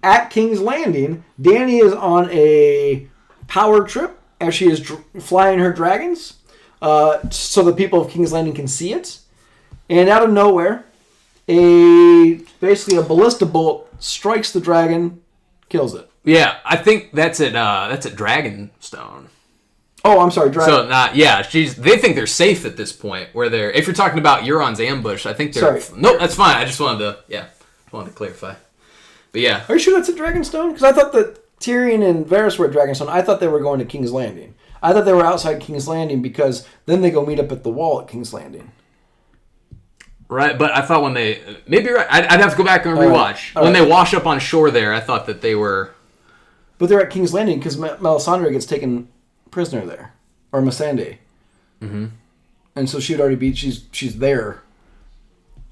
At King's Landing, Dany is on a power trip as she is flying her dragons so the people of King's Landing can see it. And out of nowhere, basically a ballista bolt strikes the dragon, kills it. Yeah, I think that's at Dragonstone. Oh, I'm sorry, dragon. So they think they're safe at this point. Where they're, if you're talking about Euron's ambush, I think they're. Sorry. Nope, that's fine. I just wanted to clarify. But yeah, are you sure that's at Dragonstone? Because I thought that Tyrion and Varys were at Dragonstone. I thought they were going to King's Landing. I thought they were outside King's Landing because then they go meet up at the wall at King's Landing. Right, but I thought when they maybe right. I'd have to go back and rewatch when they wash up on shore there. I thought that they were. But they're at King's Landing because Melisandre gets taken prisoner there, or Missandei. Mm-hmm. And so she'd already be. She's there.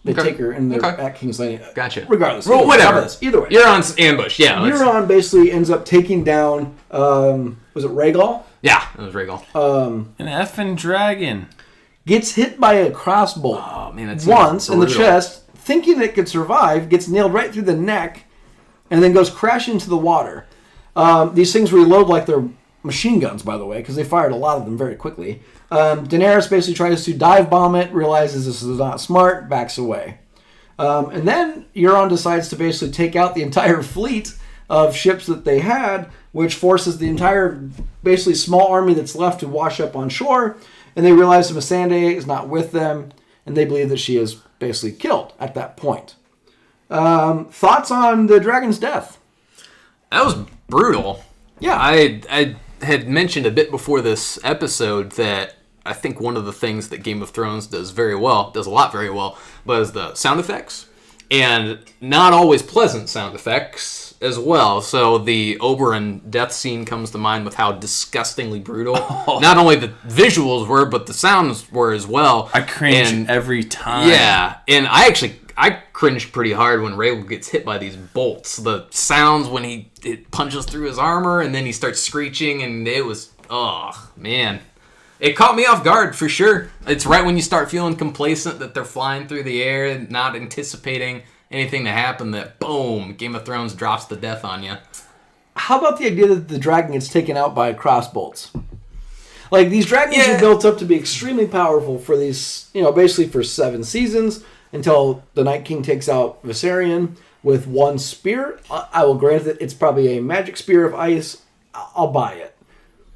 They take her and they're at King's Landing. Gotcha. Regardless. Well, whatever. Either way. Euron's ambush. Yeah. Euron basically ends up taking down. Was it Rhaegal? Yeah, it was Rhaegal. An effing dragon. Gets hit by a crossbow once in the chest, thinking it could survive, gets nailed right through the neck, and then goes crashing into the water. These things reload like they're machine guns, by the way, because they fired a lot of them very quickly. Daenerys basically tries to dive bomb it, realizes this is not smart, backs away. And then Euron decides to basically take out the entire fleet of ships that they had, which forces the entire basically small army that's left to wash up on shore. And they realize that Missandei is not with them, and they believe that she is basically killed at that point. Thoughts on the dragon's death? That was brutal. Yeah. I had mentioned a bit before this episode that I think one of the things that Game of Thrones does very well, does a lot very well, was the sound effects. And not always pleasant sound effects as well. So the Oberyn death scene comes to mind with how disgustingly brutal. Not only the visuals were, but the sounds were as well. I cringe every time. Yeah, and I cringed pretty hard when Rhaegal gets hit by these bolts. The sounds when it punches through his armor and then he starts screeching, and it was, oh man. It caught me off guard for sure. It's right when you start feeling complacent that they're flying through the air and not anticipating anything to happen that, boom, Game of Thrones drops the death on you. How about the idea that the dragon gets taken out by crossbolts? Like, these dragons are built up to be extremely powerful for these, basically for 7 seasons until the Night King takes out Viserion with one spear. I will grant that it's probably a magic spear of ice. I'll buy it.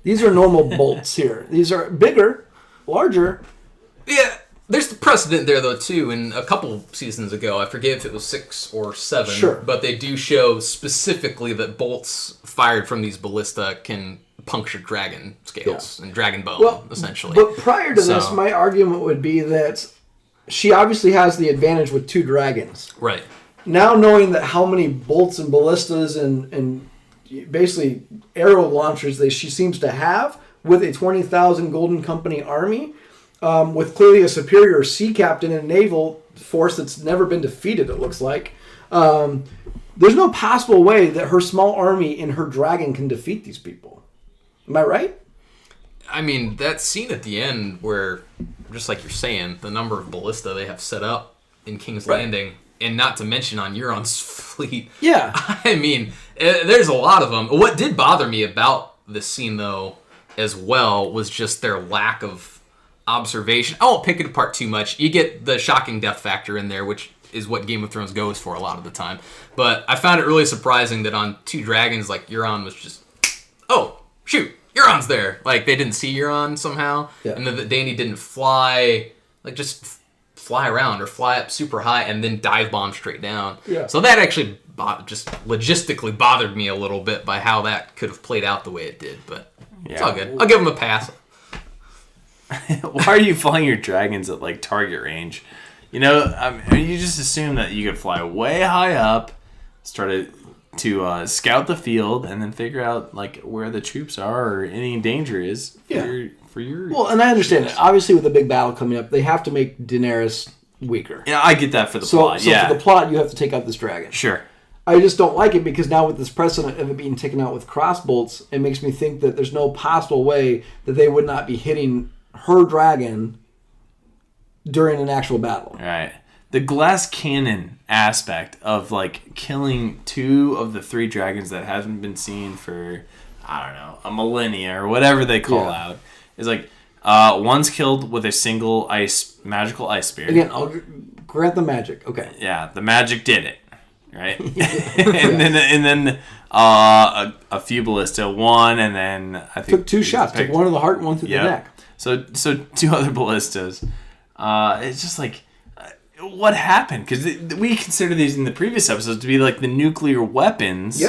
These are normal bolts here. These are bigger, larger. Yeah, there's the precedent there, though, too. And a couple seasons ago, I forget if it was 6 or 7, sure, but they do show specifically that bolts fired from these ballista can puncture dragon scales and dragon bone, essentially. But prior to this, my argument would be that she obviously has the advantage with 2 dragons. Right. Now knowing that how many bolts and ballistas and basically arrow launchers she seems to have with a 20,000 Golden Company army, with clearly a superior sea captain and naval force that's never been defeated, it looks like. There's no possible way that her small army and her dragon can defeat these people. Am I right? I mean, that scene at the end where, just like you're saying, the number of ballista they have set up in King's Landing, and not to mention on Euron's fleet. Yeah. I mean, there's a lot of them. What did bother me about this scene, though, as well, was just their lack of observation. I won't pick it apart too much. You get the shocking death factor in there, which is what Game of Thrones goes for a lot of the time. But I found it really surprising that on 2 dragons, like, Euron was just, oh, shoot, Euron's there. Like, they didn't see Euron somehow. Yeah. And then that Dany didn't fly, like, just fly around or fly up super high and then dive bomb straight down. Yeah. So that actually just logistically bothered me a little bit by how that could have played out the way it did. But it's all good. I'll give him a pass. Why are you flying your dragons at, like, target range? You just assume that you could fly way high up, start to scout the field, and then figure out, like, where the troops are or any danger is for your well, and I understand that. Obviously, with the big battle coming up, they have to make Daenerys weaker. Yeah, I get that for the plot. So for the plot, you have to take out this dragon. Sure. I just don't like it because now with this precedent of it being taken out with crossbolts, it makes me think that there's no possible way that they would not be hitting her dragon during an actual battle. Right. The glass cannon aspect of, like, killing 2 of the 3 dragons that haven't been seen for, I don't know, a millennia or whatever they call out is like, One's killed with a single magical ice spear. Again, I'll grant the magic. Okay. Yeah, the magic did it, right? and then a few ballista, one, and then I think took 2 shots. Took one to the heart and one through the neck. So 2 other ballistas. It's just like, what happened? Because we consider these in the previous episodes to be like the nuclear weapons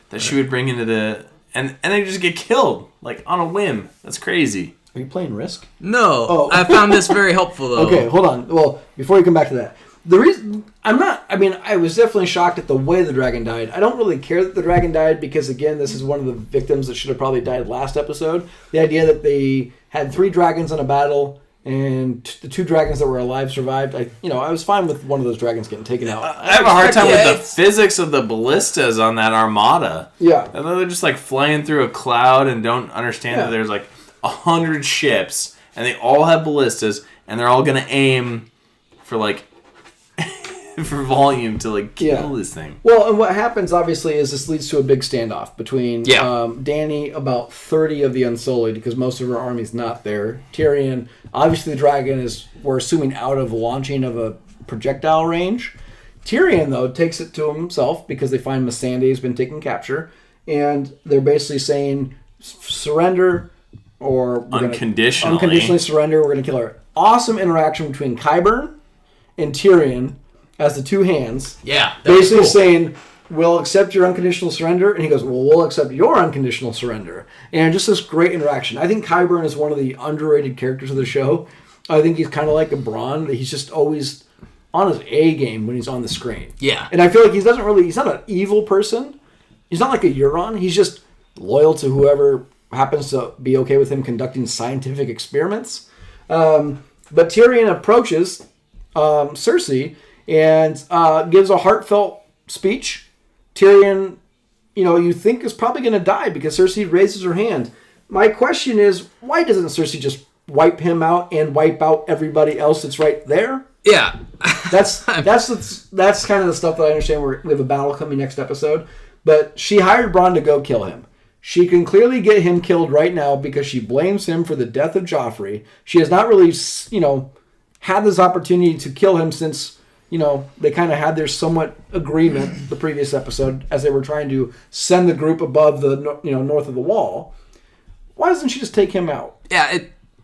that she would bring into the... And they just get killed, like, on a whim. That's crazy. Are you playing Risk? No. Oh. I found this very helpful, though. Okay, hold on. Well, before you come back to that, the reason... I was definitely shocked at the way the dragon died. I don't really care that the dragon died because, again, this is one of the victims that should have probably died last episode. The idea that they had 3 dragons in a battle... And the 2 dragons that were alive survived. I was fine with one of those dragons getting taken out. I have a hard time with the physics of the ballistas on that armada. Yeah. And they're just like flying through a cloud and don't understand that there's like 100 ships and they all have ballistas and they're all going to aim for like for volume to like kill this thing. Well, and what happens obviously is this leads to a big standoff between Dany, about 30 of the Unsullied, because most of her army's not there. Tyrion, obviously the dragon is, we're assuming, out of launching of a projectile range. Tyrion, though, takes it to himself because they find Missandei has been taken capture, and they're basically saying surrender or unconditionally surrender. We're going to kill her. Awesome interaction between Qyburn and Tyrion as the 2 hands. Yeah. Basically saying, we'll accept your unconditional surrender. And he goes, well, we'll accept your unconditional surrender. And just this great interaction. I think Qyburn is one of the underrated characters of the show. I think he's kind of like a Bronn. He's just always on his A game when he's on the screen. Yeah. And I feel like he's not an evil person. He's not like a Euron. He's just loyal to whoever happens to be okay with him conducting scientific experiments. But Tyrion approaches Cersei and gives a heartfelt speech. Tyrion, you think is probably going to die because Cersei raises her hand. My question is, why doesn't Cersei just wipe him out and wipe out everybody else that's right there? Yeah. That's kind of the stuff that I understand. We have a battle coming next episode. But she hired Bronn to go kill him. She can clearly get him killed right now because she blames him for the death of Joffrey. She has not really, had this opportunity to kill him since... they kind of had their somewhat agreement the previous episode as they were trying to send the group above the north of the wall. Why doesn't she just take him out? Yeah,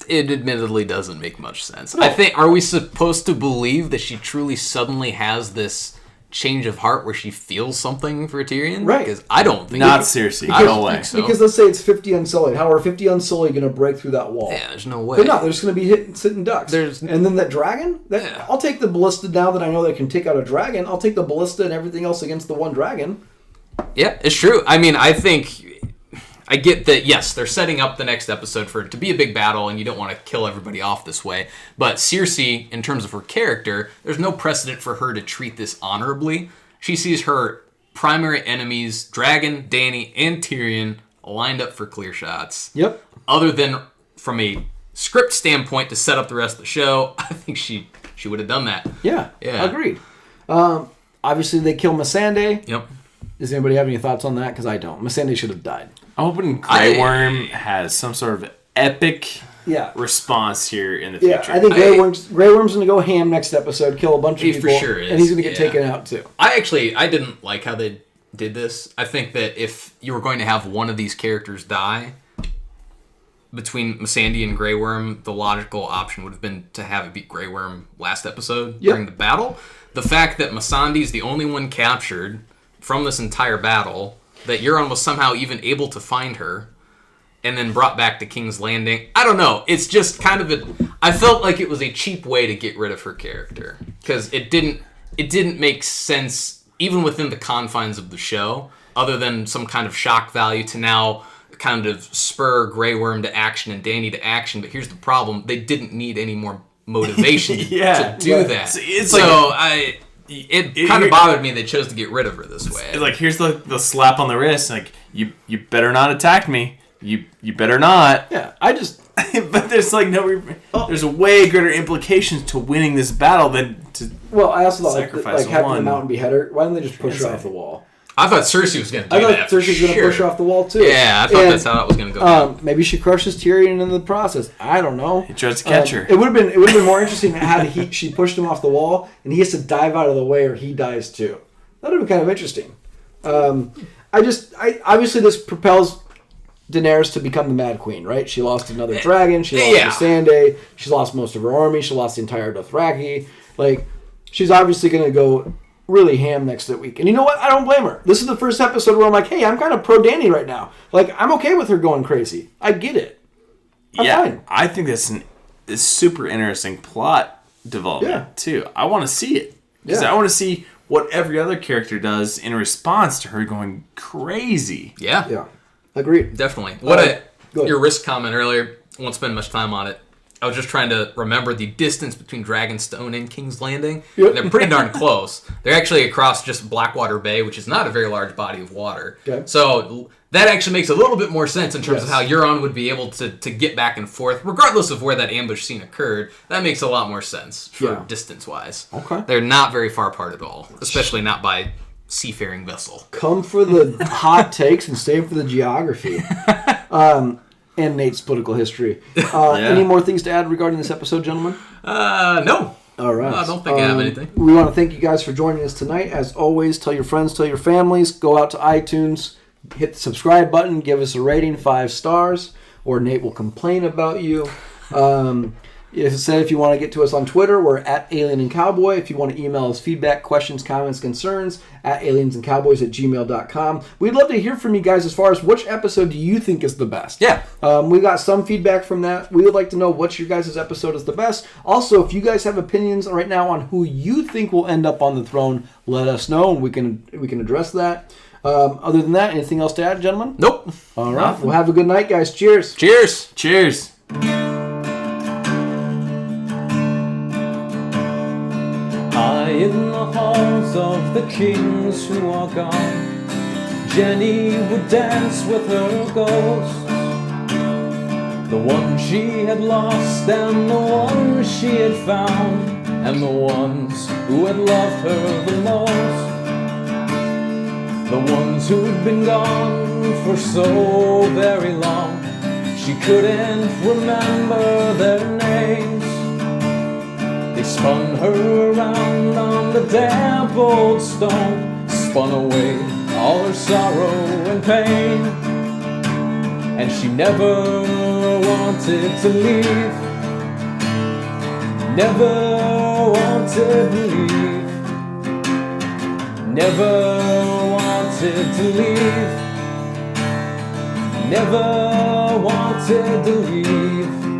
it admittedly doesn't make much sense. No. I think, are we supposed to believe that she truly suddenly has this change of heart where she feels something for Tyrion? Right. Because I don't think... Not seriously. I don't think so. Because let's say it's 50 Unsullied. How are 50 Unsullied going to break through that wall? Yeah, there's no way. They're not. They're just going to be sitting ducks. And then that dragon? Yeah. I'll take the ballista now that I know they can take out a dragon. I'll take the ballista and everything else against the one dragon. Yeah, it's true. I mean, I think... I get that, yes, they're setting up the next episode for it to be a big battle, and you don't want to kill everybody off this way. But Cersei, in terms of her character, there's no precedent for her to treat this honorably. She sees her primary enemies, Dragon, Dany, and Tyrion, lined up for clear shots. Yep. Other than from a script standpoint to set up the rest of the show, I think she would have done that. Yeah. Agreed. Obviously, they kill Missandei. Yep. Does anybody have any thoughts on that? Because I don't. Missandei should have died. I'm hoping Grey Worm has some sort of epic response here in the future. Yeah, I think Grey Worm's going to go ham next episode, kill a bunch of people, for sure is. And he's going to get taken out too. I didn't like how they did this. I think that if you were going to have one of these characters die between Missandei and Grey Worm, the logical option would have been to have it be Grey Worm last episode during the battle. The fact that Missandei is the only one captured from this entire battle, that Euron was somehow even able to find her and then brought back to King's Landing. I don't know. It's just kind of I felt like it was a cheap way to get rid of her character because it didn't make sense even within the confines of the show, other than some kind of shock value to now kind of spur Grey Worm to action and Dany to action. But here's the problem: they didn't need any more motivation to do that. It kind of bothered me they chose to get rid of her this way. It's like, here's the slap on the wrist. Like, you better not attack me. You better not. Yeah, I just... but there's like there's way greater implications to winning this battle than to I also thought sacrifice like having one. the mountain beheader. Why didn't they just push her off the wall? I thought Cersei was going to do I thought that. Cersei was going to push her off the wall too. Yeah, I thought that's how that was going to go. Maybe she crushes Tyrion in the process. I don't know. He tries to catch her. It would have been more interesting had she pushed him off the wall and he has to dive out of the way or he dies too. That would have been kind of interesting. Obviously this propels Daenerys to become the Mad Queen, right? She lost another dragon. She lost the Sandai. She lost most of her army. She lost the entire Dothraki. Like, she's obviously going to go really ham next week. And you know what? I don't blame her. This is the first episode where I'm like, hey, I'm kind of pro Dany right now. Like, I'm okay with her going crazy. I get it. I'm fine. I think that's a super interesting plot development, too. I want to see it. Because I want to see what every other character does in response to her going crazy. Yeah. Yeah. Agreed. Definitely. Go Your risk comment earlier, I won't spend much time on it. I was just trying to remember the distance between Dragonstone and King's Landing. Yep. They're pretty darn close. They're actually across just Blackwater Bay, which is not a very large body of water. Okay. So that actually makes a little bit more sense in terms of how Euron would be able to get back and forth, regardless of where that ambush scene occurred. That makes a lot more sense for distance-wise. Okay. They're not very far apart at all, especially not by seafaring vessel. Come for the hot takes and stay for the geography. And Nate's political history. Any more things to add regarding this episode, gentlemen? No. All right. No, I don't think I have anything. We want to thank you guys for joining us tonight. As always, tell your friends, tell your families. Go out to iTunes, hit the subscribe button, give us a rating, 5 stars, or Nate will complain about you. If you want to get to us on Twitter, we're at Alien and Cowboy. If you want to email us feedback, questions, comments, concerns, at aliensandcowboys@gmail.com. We'd love to hear from you guys as far as which episode do you think is the best. Yeah. We got some feedback from that. We would like to know which your guys' episode is the best. Also, if you guys have opinions right now on who you think will end up on the throne, let us know and we can address that. Other than that, anything else to add, gentlemen? Nope. All right. Well, have a good night, guys. Cheers. Cheers. Cheers. In the halls of the kings who are gone, Jenny would dance with her ghosts, the one she had lost and the one she had found, and the ones who had loved her the most, the ones who'd been gone for so very long she couldn't remember their names. They spun her around on the damp old stone, spun away all her sorrow and pain, and she never wanted to leave, never wanted to leave, never wanted to leave, never wanted to leave.